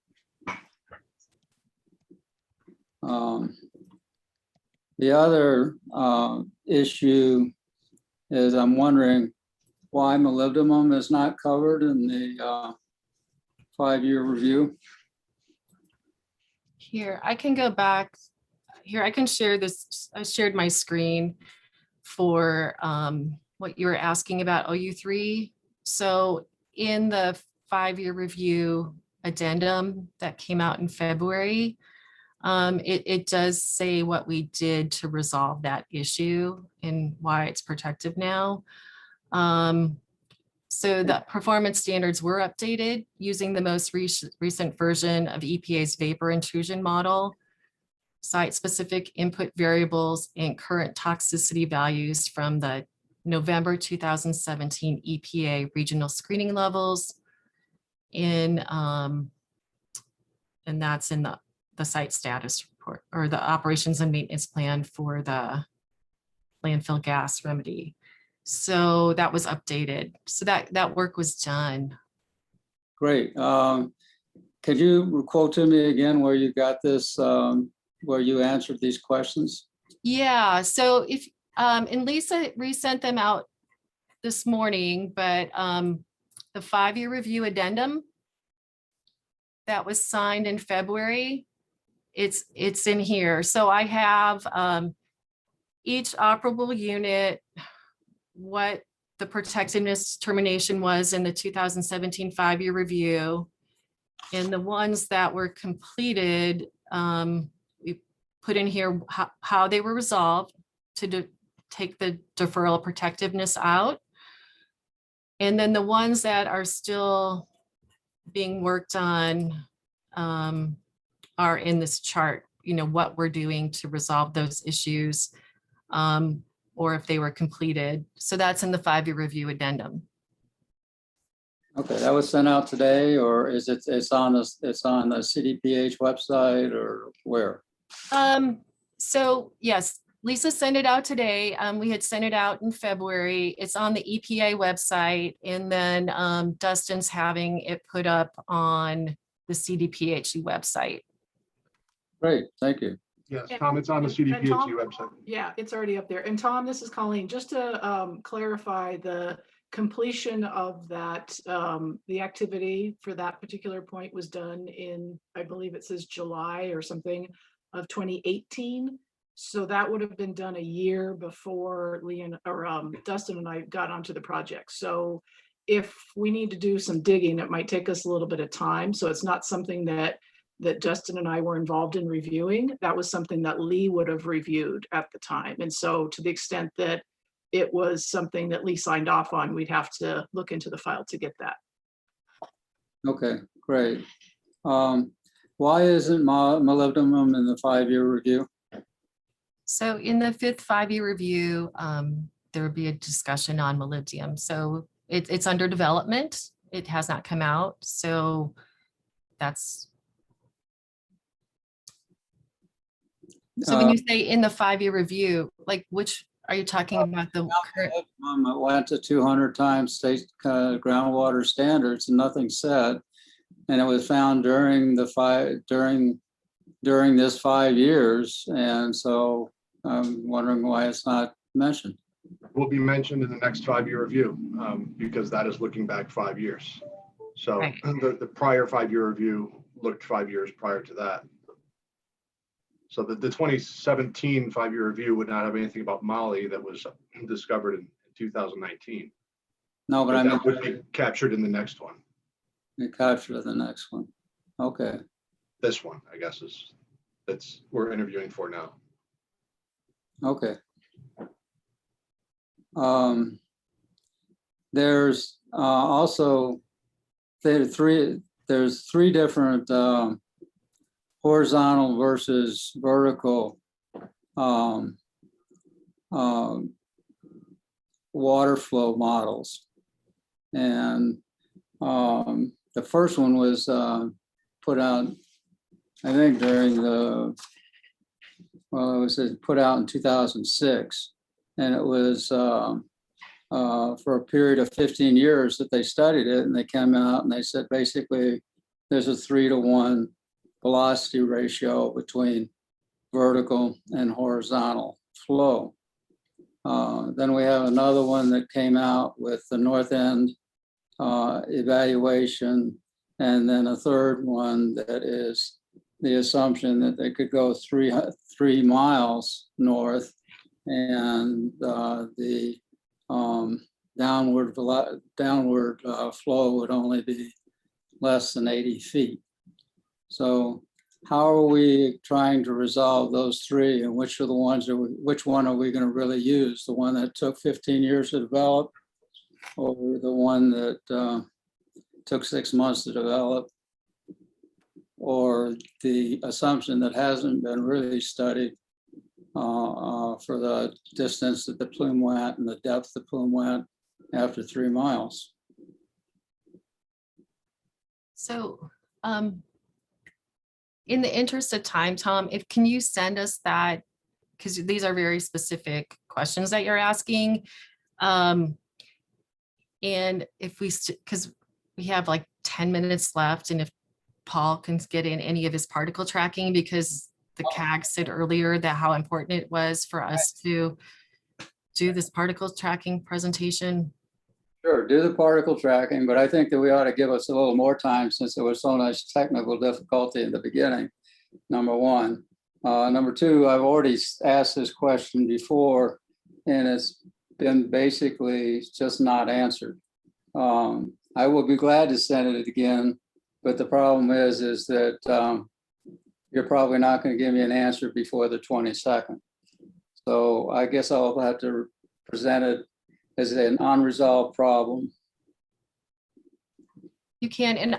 The other issue is I'm wondering why molybdenum is not covered in the 5-year review. Here, I can go back. Here, I can share this. I shared my screen for what you were asking about OU3. So in the 5-year review addendum that came out in February, it does say what we did to resolve that issue and why it's protective now. So the performance standards were updated using the most recent version of EPA's vapor intrusion model, site-specific input variables, and current toxicity values from the November 2017 EPA regional screening levels. And that's in the site status report or the operations and maintenance plan for the landfill gas remedy. So that was updated. So that work was done. Great. Could you quote to me again where you got this, where you answered these questions? Yeah, so if, and Lisa resent them out this morning, but the 5-year review addendum that was signed in February, it's in here. So I have each operable unit, what the protectiveness determination was in the 2017 5-year review, and the ones that were completed, we put in here how they were resolved to take the deferral protectiveness out. And then the ones that are still being worked on are in this chart, you know, what we're doing to resolve those issues, or if they were completed. So that's in the 5-year review addendum. Okay, that was sent out today, or is it's on the CDPH website, or where? So yes, Lisa sent it out today. We had sent it out in February. It's on the EPA website, and then Dustin's having it put up on the CDPHE website. Great, thank you. Yes, Tom, it's on the CDPHE Tom, website. Yeah, it's already up there. And Tom, this is Colleen. Just to clarify, the completion of that, the activity for that particular point was done in, I believe it says July or something of 2018. So that would have been done a year before Dustin and I got onto the project. So if we need to do some digging, it might take us a little bit of time. So it's not something that Dustin and I were involved in reviewing. That was something that Lee would have reviewed at the time. And so to the extent that it was something that Lee signed off on, we'd have to look into the file to get that. Okay, great. Why isn't molybdenum in the 5-year review? So in the 5th 5-year review, there would be a discussion on molybdenum. So it's under development. It has not come out. So that's. So when you say in the 5-year review, like which are you talking about? The current? It went to 200 times state groundwater standards and nothing said. And it was found during this 5 years. And so I'm wondering why it's not mentioned. Will be mentioned in the next 5-year review because that is looking back 5 years. So right. the prior 5-year review looked 5 years prior to that. So the 2017 5-year review would not have anything about Molly that was discovered in 2019. No, but I mean, that would be captured in the next one. Be captured in the next one. Okay. This one, I guess, that's we're interviewing for now. Okay. There's also there's three different horizontal versus vertical water flow models. And the first one was put out, I think during the, well, it was put out in 2006. And it was for a period of 15 years that they studied it, and they came out and they said, basically, there's a 3-to-1 velocity ratio between vertical and horizontal flow. Then we have another one that came out with the north end evaluation, and then a third one that is the assumption that they could go 3 miles north, and the downward flow would only be less than 80 feet. So how are we trying to resolve those three, and which are the ones that which one are we going to really use? The one that took 15 years to develop, or the one that took 6 months to develop, or the assumption that hasn't been really studied for the distance that the plume went and the depth the plume went after 3 miles? So in the interest of time, Tom, can you send us that, because these are very specific questions that you're asking. And if because we have like 10 minutes left, and if Paul can get in any of his particle tracking, because the CAG said earlier that how important it was for us to do this particle tracking presentation. Sure, do the particle tracking, but I think that we ought to give us a little more time since there was so much technical difficulty in the beginning, number one. Number two, I've already asked this question before, and it's been basically just not answered. I will be glad to send it again, but the problem is that you're probably not going to give me an answer before the 22nd. So I guess I'll have to present it as an unresolved problem. You can, and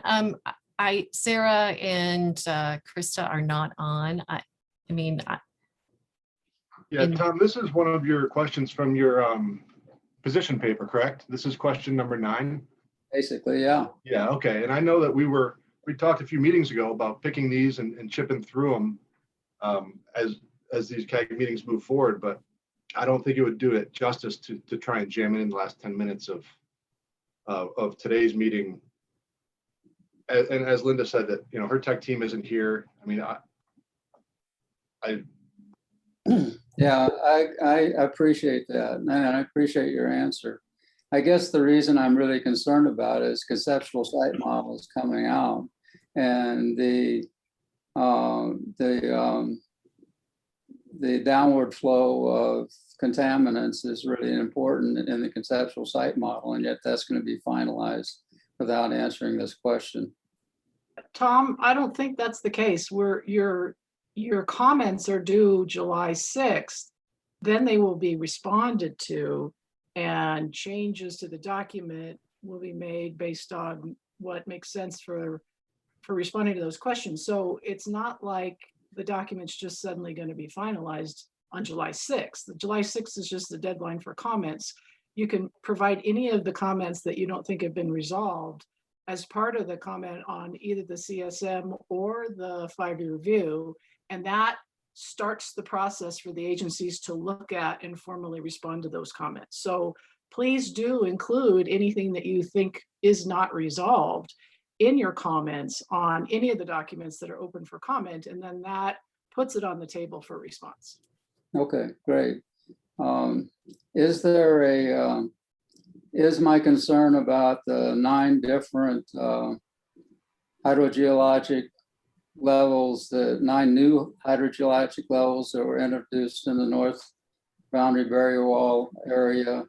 Sarah and Krista are not on. Yeah, Tom, this is one of your questions from your position paper, correct? This is question number 9. Basically, yeah. Yeah, okay. And I know that we talked a few meetings ago about picking these and chipping through them as these CAG meetings move forward, but I don't think it would do it justice to try and jam it in the last 10 minutes of today's meeting. And as Linda said, that her tech team isn't here. I mean, Yeah, I appreciate that, and I appreciate your answer. I guess the reason I'm really concerned about it is conceptual site models coming out, and the downward flow of contaminants is really important in the conceptual site model, and yet that's going to be finalized without answering this question. Tom, I don't think that's the case. Your comments are due July 6th, then they will be responded to, and changes to the document will be made based on what makes sense for responding to those questions. So it's not like the document's just suddenly going to be finalized on July 6th. The July 6th is just the deadline for comments. You can provide any of the comments that you don't think have been resolved as part of the comment on either the CSM or the 5-year review, and that starts the process for the agencies to look at and formally respond to those comments. So please do include anything that you think is not resolved in your comments on any of the documents that are open for comment, and then that puts it on the table for response. Okay, great. Is my concern about the 9 different hydrogeologic levels, the 9 new hydrogeologic levels that were introduced in the North Boundary Barrier Wall area,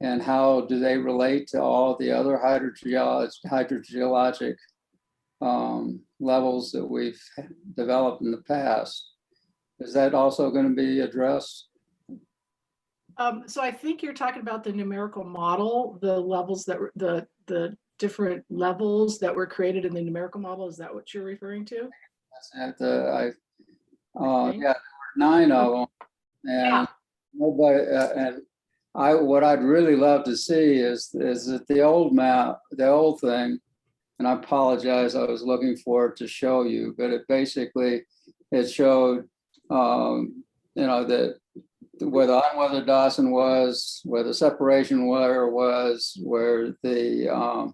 and how do they relate to all the other hydrogeologic levels that we've developed in the past? Is that also going to be addressed? So I think you're talking about the numerical model, the levels that were the different levels that were created in the numerical model. Is that what you're referring to? Yeah, there were 9 of them, and no and what I'd really love to see is that the old map, the old thing, and I apologize, I was looking for it to show you, but it showed, that where the unweathered Dawson was, where the separation wire was, where the,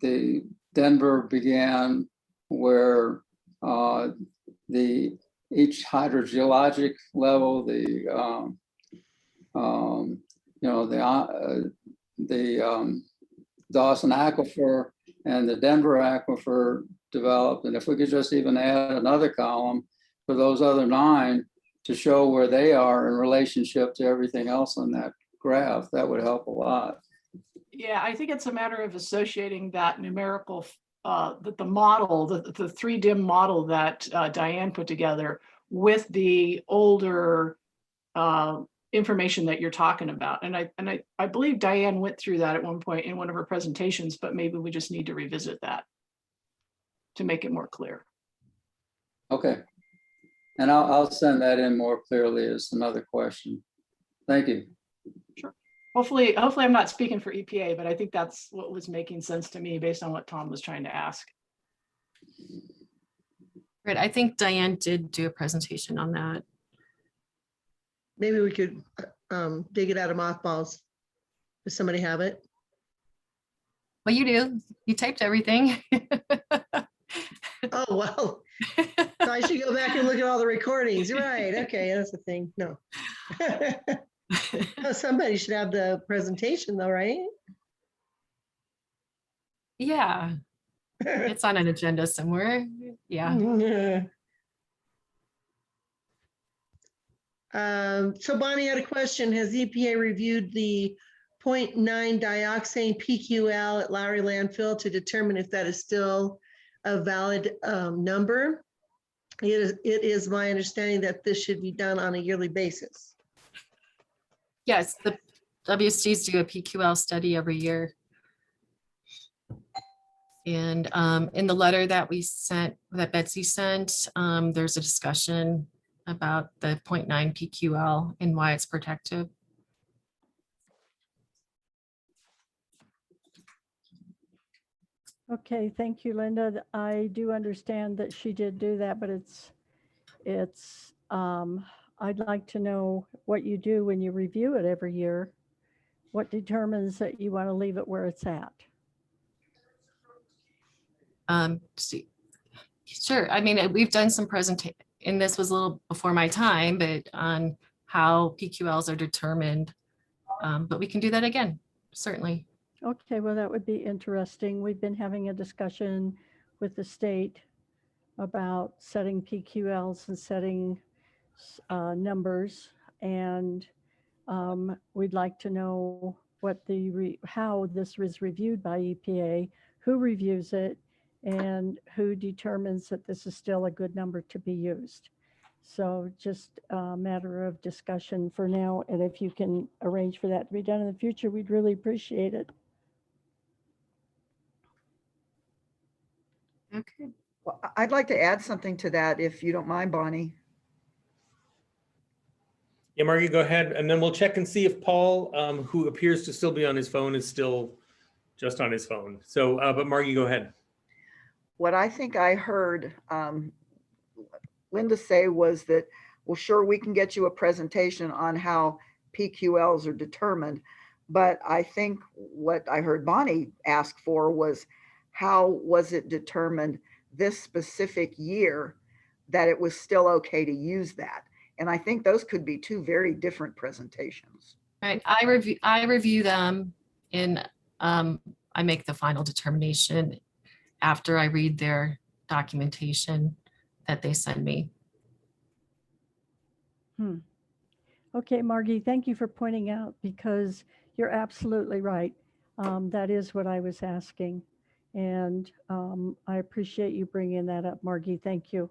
the Denver began, where each hydrogeologic level, the Dawson Aquifer and the Denver Aquifer developed. And if we could just even add another column for those other 9 to show where they are in relationship to everything else on that graph, that would help a lot. Yeah, I think it's a matter of associating that numerical, the model, the 3dim model that Diane put together with the older information that you're talking about. And I believe Diane went through that at one point in one of her presentations, but maybe we just need to revisit that to make it more clear. Okay. And I'll send that in more clearly as another question. Thank you. Sure. Hopefully I'm not speaking for EPA, but I think that's what was making sense to me based on what Tom was trying to ask. Right, I think Diane did do a presentation on that. Maybe we could dig it out of mothballs. Does somebody have it? Well, you do. You typed everything. Oh, well, so I should go back and look at all the recordings. Right. Okay. That's the thing. No. Oh, somebody should have the presentation though, right? Yeah. It's on an agenda somewhere. Yeah. So Bonnie had a question. Has EPA reviewed the 0.9 dioxane PQL at Lowry landfill to determine if that is still a valid number? It is my understanding that this should be done on a yearly basis. Yes, the WSDs do a PQL study every year. And in the letter that we sent, that Betsy sent, there's a discussion about the 0.9 PQL and why it's protective. Okay, thank you, Linda. I do understand that she did do that, but I'd like to know what you do when you review it every year. What determines that you want to leave it where it's at? Sure. I mean, we've done some presentation, and this was a little before my time, but on how PQLs are determined. But we can do that again, certainly. Okay, well, that would be interesting. We've been having a discussion with the state about setting PQLs and setting numbers, and we'd like to know what how this was reviewed by EPA, who reviews it, and who determines that this is still a good number to be used. So just a matter of discussion for now, and if you can arrange for that to be done in the future, we'd really appreciate it. Okay. Well, I'd like to add something to that, if you don't mind, Bonnie. Yeah, Margie, go ahead. And then we'll check and see if Paul, who appears to still be on his phone, is still just on his phone. So, but Margie, go ahead. What I think I heard Linda say was that, well, sure, we can get you a presentation on how PQLs are determined. But I think what I heard Bonnie ask for was, how was it determined this specific year that it was still okay to use that? And I think those could be 2 very different presentations. Right. I review them, and I make the final determination after I read their documentation that they send me. Okay, Margie, thank you for pointing out, because you're absolutely right. That is what I was asking. And I appreciate you bringing that up, Margie. Thank you.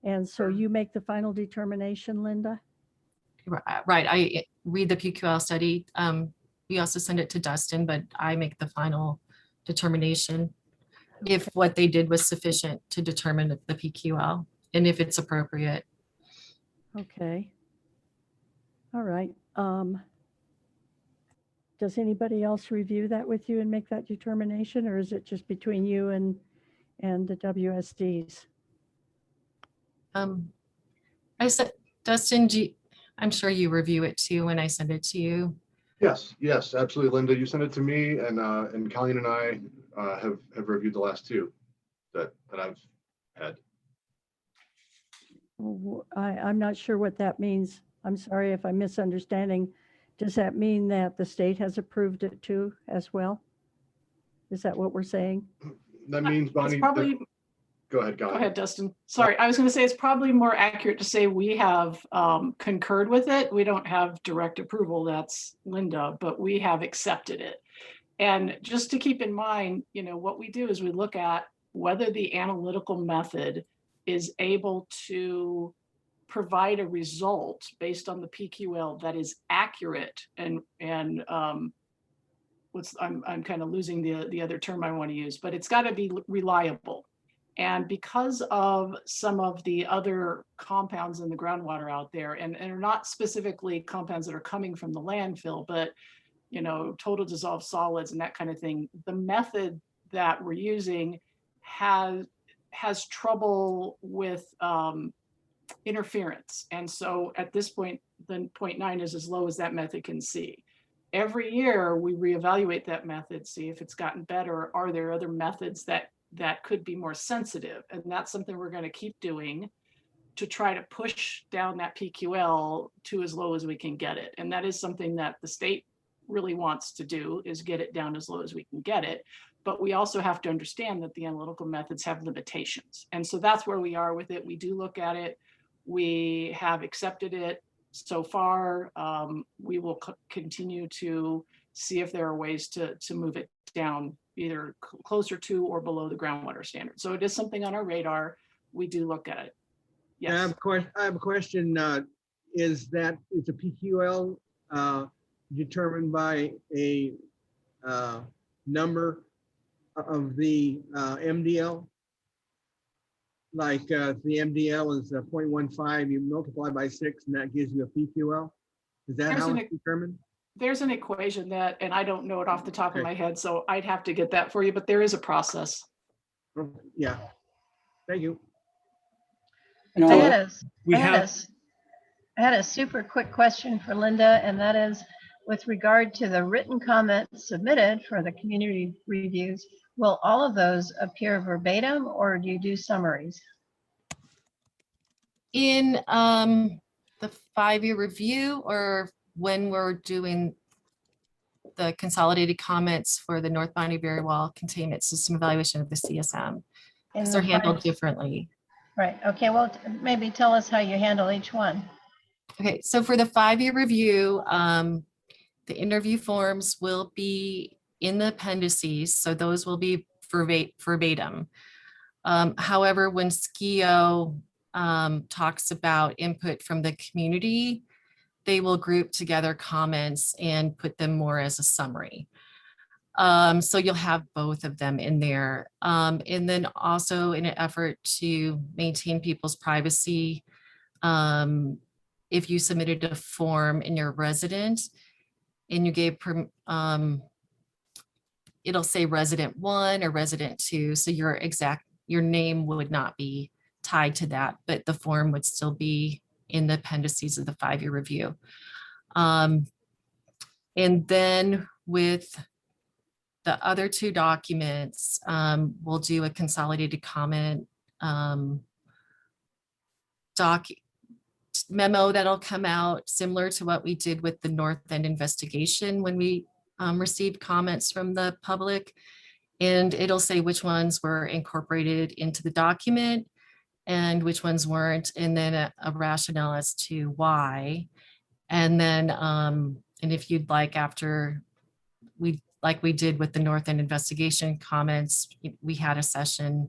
And so you make the final determination, Linda? Right. I read the PQL study. We also send it to Dustin, but I make the final determination if what they did was sufficient to determine the PQL. and if it's appropriate. Okay. All right. Does anybody else review that with you and make that determination, or is it just between you and the WSDs? I said, Dustin, I'm sure you review it too when I send it to you. Yes, yes, absolutely, Linda. You sent it to me, and Colleen and I have reviewed the last two that I've had. I'm not sure what that means. I'm sorry if I'm misunderstanding. Does that mean that the state has approved it too as well? Is that what we're saying? That means, Bonnie, It's probably, go ahead, go Colleen. ahead, Dustin. Sorry, I was going to say it's probably more accurate to say we have concurred with it. We don't have direct approval, that's Linda, but we have accepted it. And just to keep in mind, you know, what we do is we look at whether the analytical method is able to provide a result based on the PQL that is accurate and I'm kind of losing the other term I want to use, but it's got to be reliable. And because of some of the other compounds in the groundwater out there, and are not specifically compounds that are coming from the landfill, but you know, total dissolved solids and that kind of thing, the method that we're using has trouble with interference. And so at this point, the 0.9 is as low as that method can see. Every year we reevaluate that method, see if it's gotten better. Are there other methods that could be more sensitive? And that's something we're going to keep doing to try to push down that PQL to as low as we can get it. And that is something that the state really wants to do, is get it down as low as we can get it. But we also have to understand that the analytical methods have limitations. And so that's where we are with it. We do look at it. We have accepted it so far. We will continue to see if there are ways to move it down either closer to or below the groundwater standard. So it is something on our radar. We do look at it. Yes. I have a question. Is a PQL determined by a number of the MDL? Like the MDL is 0.15, you multiply by 6 and that gives you a PQL? Is that how it's determined? There's an equation that, and I don't know it off the top of my head, so I'd have to get that for you, but there is a process. Yeah, thank you. You know, I had a super quick question for Linda, and that is with regard to the written comments submitted for the community reviews, will all of those appear verbatim or do you do summaries? In the 5-year review, or when we're doing the consolidated comments for the North Bonnie Berry Wall containment system evaluation of the CSM, because they're handled differently. Right. Okay. Well, maybe tell us how you handle each one. Okay. So for the 5-year review, the interview forms will be in the appendices. So those will be verbatim. However, when SKIO talks about input from the community, they will group together comments and put them more as a summary. So you'll have both of them in there. And then also in an effort to maintain people's privacy, if you submitted a form in your resident and you gave, it'll say resident 1 or resident 2. So your name would not be tied to that, but the form would still be in the appendices of the 5-year review. And then with the other 2 documents, we'll do a consolidated comment memo that'll come out similar to what we did with the North End investigation when we received comments from the public. And it'll say which ones were incorporated into the document and which ones weren't, and then a rationale as to why. And then, and if you'd like, after like we did with the North End investigation comments, we had a session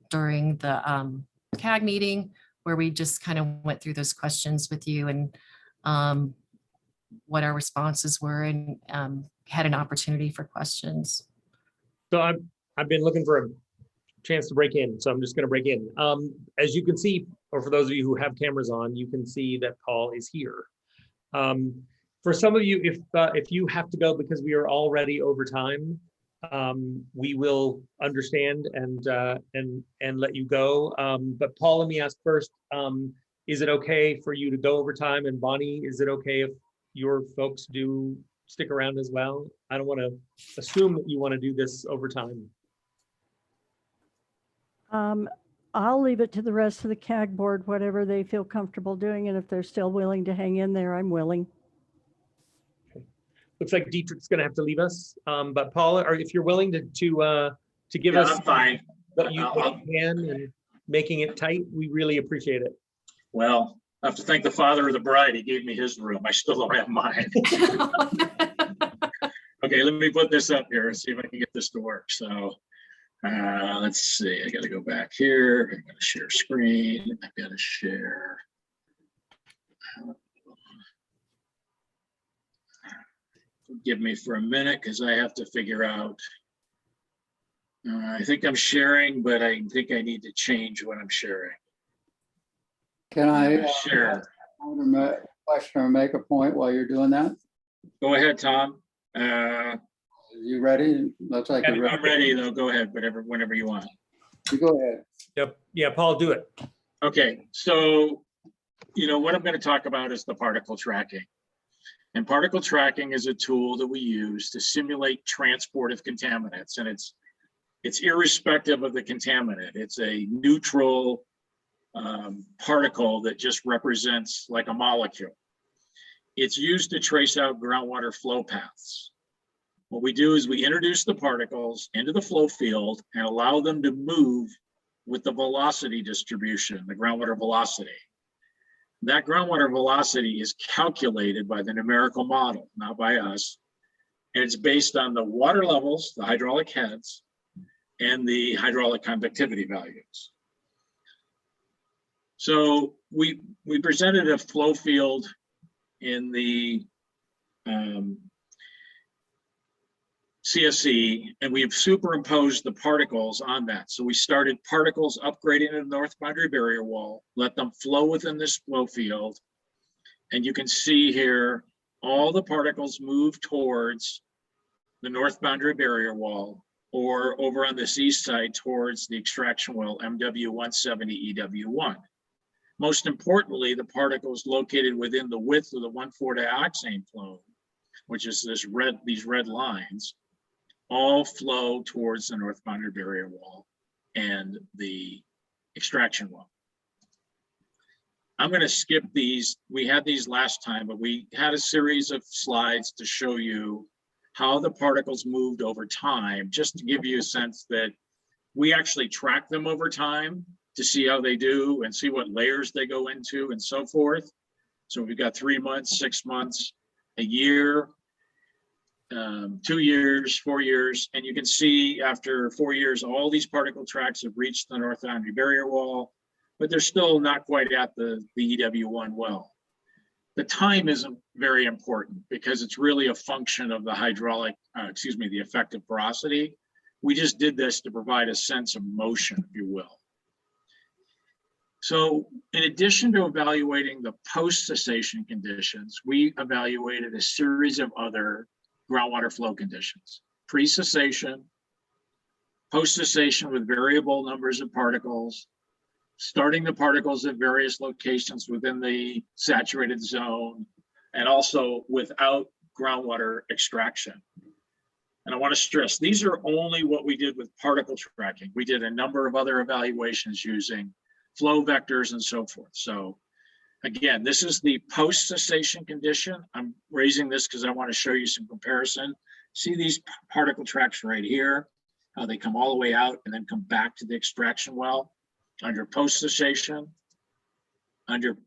during the CAG meeting where we just kind of went through those questions with you and what our responses were, and had an opportunity for questions. So I've been looking for chance to break in, so I'm just going to break in. As you can see, or for those of you who have cameras on, you can see that Paul is here. For some of you, if you have to go because we are already over time, we will understand and let you go. But Paul, let me ask first, is it okay for you to go over time? And Bonnie, is it okay if your folks do stick around as well? I don't want to assume that you want to do this over time. I'll leave it to the rest of the CAG board, whatever they feel comfortable doing. And if they're still willing to hang in there, I'm willing. Okay. Looks like Dietrich's going to have to leave us. But Paul, or if you're willing to give us I'm fine. what you can and making it tight, we really appreciate it. Well, I have to thank the father of the bride. He gave me his room. I still don't have mine. Okay, let me put this up here and see if I can get this to work. So let's see. I got to go back here. I'm going to share screen. I've got to share. Forgive me for a minute because I have to figure out. I think I'm sharing, but I think I need to change what I'm sharing. Can I share? Question or make a point while you're doing that? Go ahead, Tom. You ready? Looks like you're ready. I'm ready though. Go ahead, whenever you want. You go ahead. Yep. Yeah, Paul, do it. Okay. So, what I'm going to talk about is the particle tracking. And particle tracking is a tool that we use to simulate transport of contaminants. And it's irrespective of the contaminant. It's a neutral particle that just represents like a molecule. It's used to trace out groundwater flow paths. What we do is we introduce the particles into the flow field and allow them to move with the velocity distribution, the groundwater velocity. That groundwater velocity is calculated by the numerical model, not by us. And it's based on the water levels, the hydraulic heads, and the hydraulic conductivity values. So we presented a flow field in the CSE, and we've superimposed the particles on that. So we started particles upgrading to the north boundary barrier wall, let them flow within this flow field. And you can see here, all the particles move towards the north boundary barrier wall, or over on this east side towards the extraction well, MW170 EW1. Most importantly, the particles located within the width of the 1,4-dioxane flow, which is these red lines, all flow towards the north boundary barrier wall and the extraction well. I'm going to skip these. We had these last time, but we had a series of slides to show you how the particles moved over time, just to give you a sense that we actually track them over time to see how they do and see what layers they go into and so forth. So we've got 3 months, 6 months, a year, 2 years, 4 years, and you can see after 4 years, all these particle tracks have reached the north boundary barrier wall, but they're still not quite at the EW1 well. The time isn't very important because it's really a function of the hydraulic, the effective porosity. We just did this to provide a sense of motion, if you will. So in addition to evaluating the post-cessation conditions, we evaluated a series of other groundwater flow conditions: pre-cessation, post-cessation with variable numbers of particles, starting the particles at various locations within the saturated zone, and also without groundwater extraction. And I want to stress, these are only what we did with particle tracking. We did a number of other evaluations using flow vectors and so forth. So again, this is the post-cessation condition. I'm raising this because I want to show you some comparison. See these particle tracks right here, how they come all the way out and then come back to the extraction well. Under post-cessation, under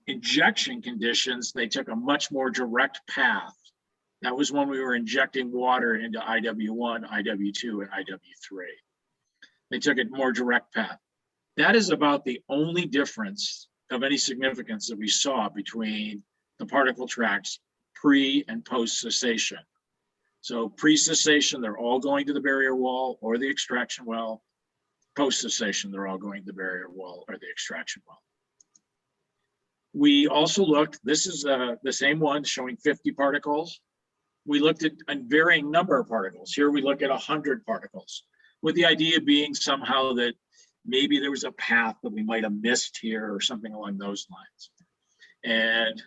injection conditions, they took a much more direct path. That was when we were injecting water into IW1, IW2, and IW3. They took a more direct path. That is about the only difference of any significance that we saw between the particle tracks pre and post cessation. So pre-cessation, they're all going to the barrier wall or the extraction well. post cessation, they're all going to the barrier wall or the extraction well. We also looked, this is the same one showing 50 particles. We looked at a varying number of particles. Here we look at 100 particles, with the idea being somehow that maybe there was a path that we might have missed here or something along those lines. And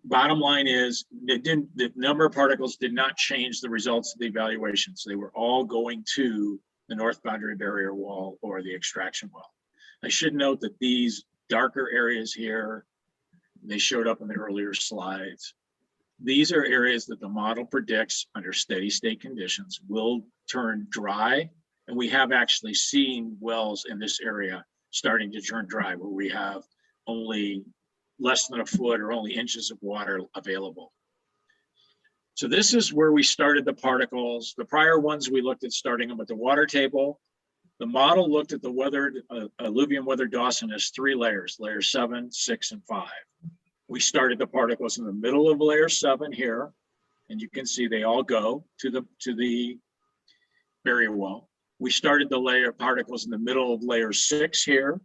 bottom line is, the number of particles did not change the results of the evaluations. They were all going to the north boundary barrier wall or the extraction well. I should note that these darker areas here, they showed up in the earlier slides. These are areas that the model predicts under steady state conditions will turn dry. And we have actually seen wells in this area starting to turn dry, where we have only less than a foot or only inches of water available. So this is where we started the particles. The prior ones, we looked at starting them at the water table. The model looked at the weathered, alluvium weathered Dawson as 3 layers, layer 7, 6, and 5. We started the particles in the middle of layer 7 here, and you can see they all go to the barrier wall. We started the layer particles in the middle of layer 6 here.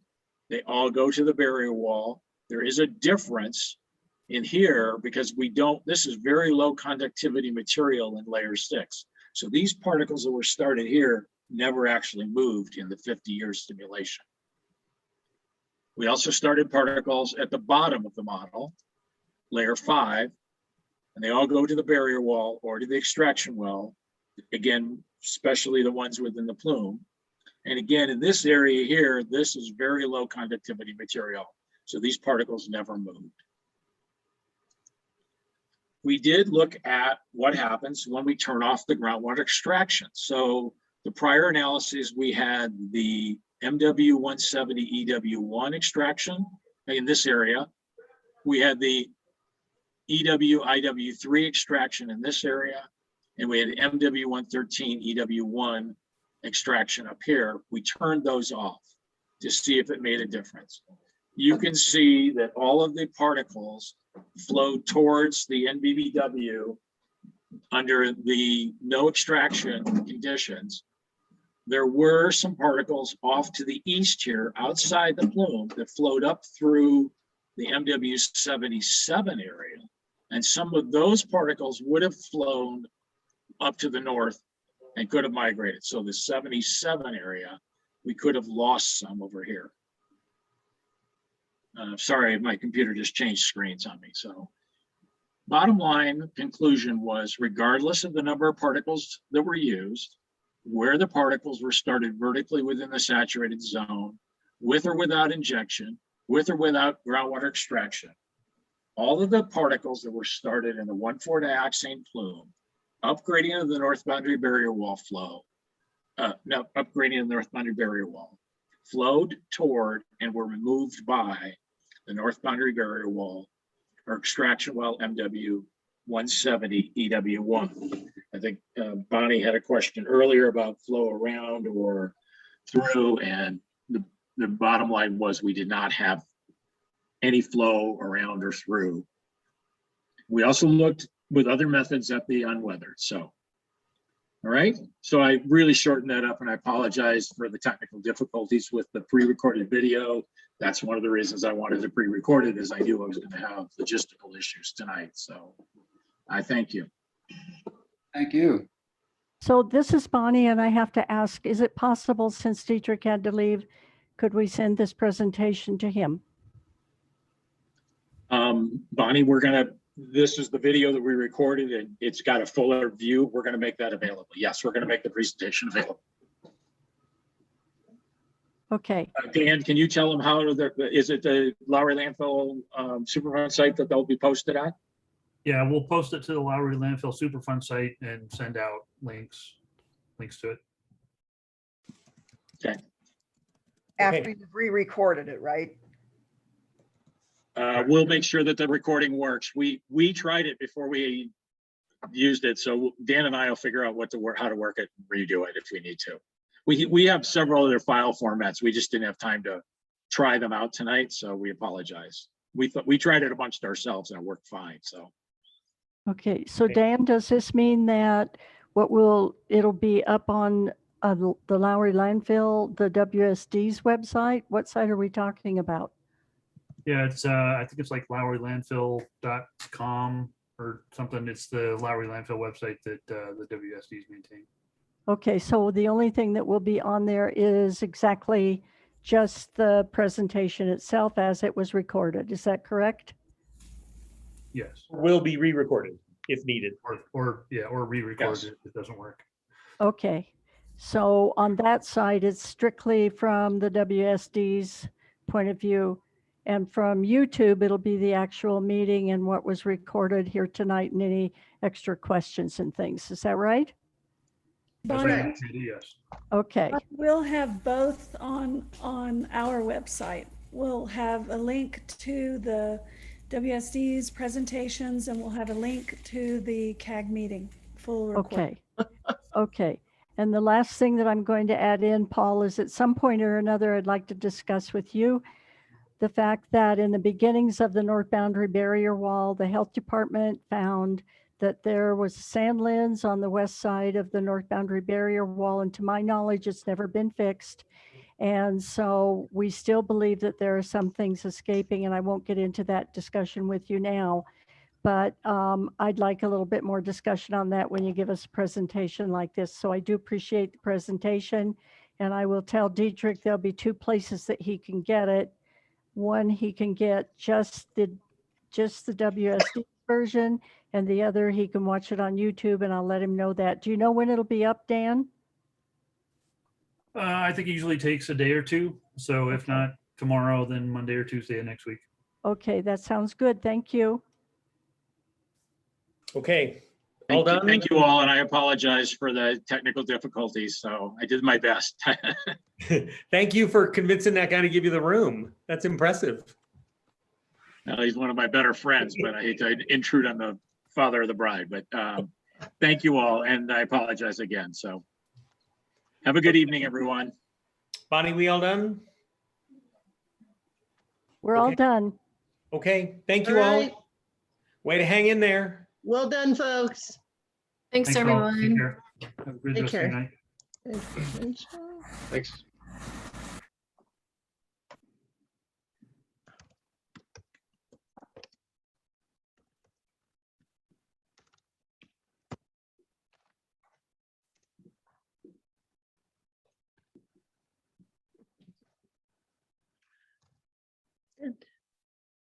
They all go to the barrier wall. There is a difference in here because this is very low conductivity material in layer 6. So these particles that were started here never actually moved in the 50-year simulation. We also started particles at the bottom of the model, layer 5, and they all go to the barrier wall or to the extraction well. Again, especially the ones within the plume. And again, in this area here, this is very low conductivity material. So these particles never moved. We did look at what happens when we turn off the groundwater extraction. So the prior analysis, we had the MW170 EW1 extraction in this area. We had the EW IW3 extraction in this area. And we had MW113 EW1 extraction up here. We turned those off to see if it made a difference. You can see that all of the particles flowed towards the NBBW under the no extraction conditions. There were some particles off to the east here outside the plume that flowed up through the MW77 area. And some of those particles would have flown up to the north and could have migrated. So the 77 area, we could have lost some over here. Sorry, my computer just changed screens on me. So bottom line conclusion was, regardless of the number of particles that were used, where the particles were started vertically within the saturated zone, with or without injection, with or without groundwater extraction, all of the particles that were started in the 1,4-dioxane plume, upgrading of the north boundary barrier wall upgrading of the north boundary barrier wall, flowed toward and were removed by the north boundary barrier wall or extraction well MW170 EW1. I think Bonnie had a question earlier about flow around or through, and the bottom line was we did not have any flow around or through. We also looked with other methods at the unweathered. So, all right. So I really shortened that up, and I apologize for the technical difficulties with the pre-recorded video. That's one of the reasons I wanted to pre-record it, is I knew I was going to have logistical issues tonight. So I thank you. Thank you. So this is Bonnie, and I have to ask, is it possible, since Dietrich had to leave, could we send this presentation to him? Bonnie, this is the video that we recorded, and it's got a fuller view. We're going to make that available. Yes, we're going to make the presentation available. Okay. Dan, can you tell them how is it the Lowry Landfill Superfund site that they'll be posted on? Yeah, we'll post it to the Lowry Landfill Superfund site and send out links to it. Okay. After you've re-recorded it, right? We'll make sure that the recording works. We tried it before we used it, so Dan and I will figure out how to work it and redo it if we need to. We have several other file formats. We just didn't have time to try them out tonight, so we apologize. We tried it a bunch ourselves and it worked fine. So. Okay, so Dan, does this mean that it'll be up on the Lowry landfill, the WSD's website? What site are we talking about? Yeah, it's I think it's like lowrylandfill.com or something. It's the Lowry landfill website that the WSDs maintain. Okay, so the only thing that will be on there is exactly just the presentation itself as it was recorded. Is that correct? Yes. Will be re-recorded if needed. Or re-recorded Yes. if it doesn't work. Okay, so on that side, it's strictly from the WSD's point of view. And from YouTube, it'll be the actual meeting and what was recorded here tonight and any extra questions and things. Is that right? Bonnie, Yes. Okay, we'll have both on our website. We'll have a link to the WSD's presentations and we'll have a link to the CAG meeting, full recording. okay, okay. And the last thing that I'm going to add in, Paul, is at some point or another, I'd like to discuss with you the fact that in the beginnings of the North Boundary Barrier Wall, the health department found that there was sand lens on the west side of the North Boundary Barrier Wall. And to my knowledge, it's never been fixed. And so we still believe that there are some things escaping, and I won't get into that discussion with you now. But I'd like a little bit more discussion on that when you give us a presentation like this. So I do appreciate the presentation. And I will tell Dietrich there'll be two places that he can get it. One, he can get just the WSD version, and the other, he can watch it on YouTube, and I'll let him know that. Do you know when it'll be up, Dan? I think it usually takes a day or two. So if not tomorrow, then Monday or Tuesday of next week. Okay, that sounds good. Thank you. Okay, all done? Thank you all, and I apologize for the technical difficulties, so I did my best. Thank you for convincing that guy to give you the room. That's impressive. He's one of my better friends, but I hate to intrude on the father of the bride, but thank you all, and I apologize again, so. Have a good evening, everyone. Bonnie, we all done? We're all done. Okay, thank you all. right. Way to hang in there. Well done, folks. Thanks, Thanks, all. Take everyone. care. Have a good Take rest of your care. night. Thanks.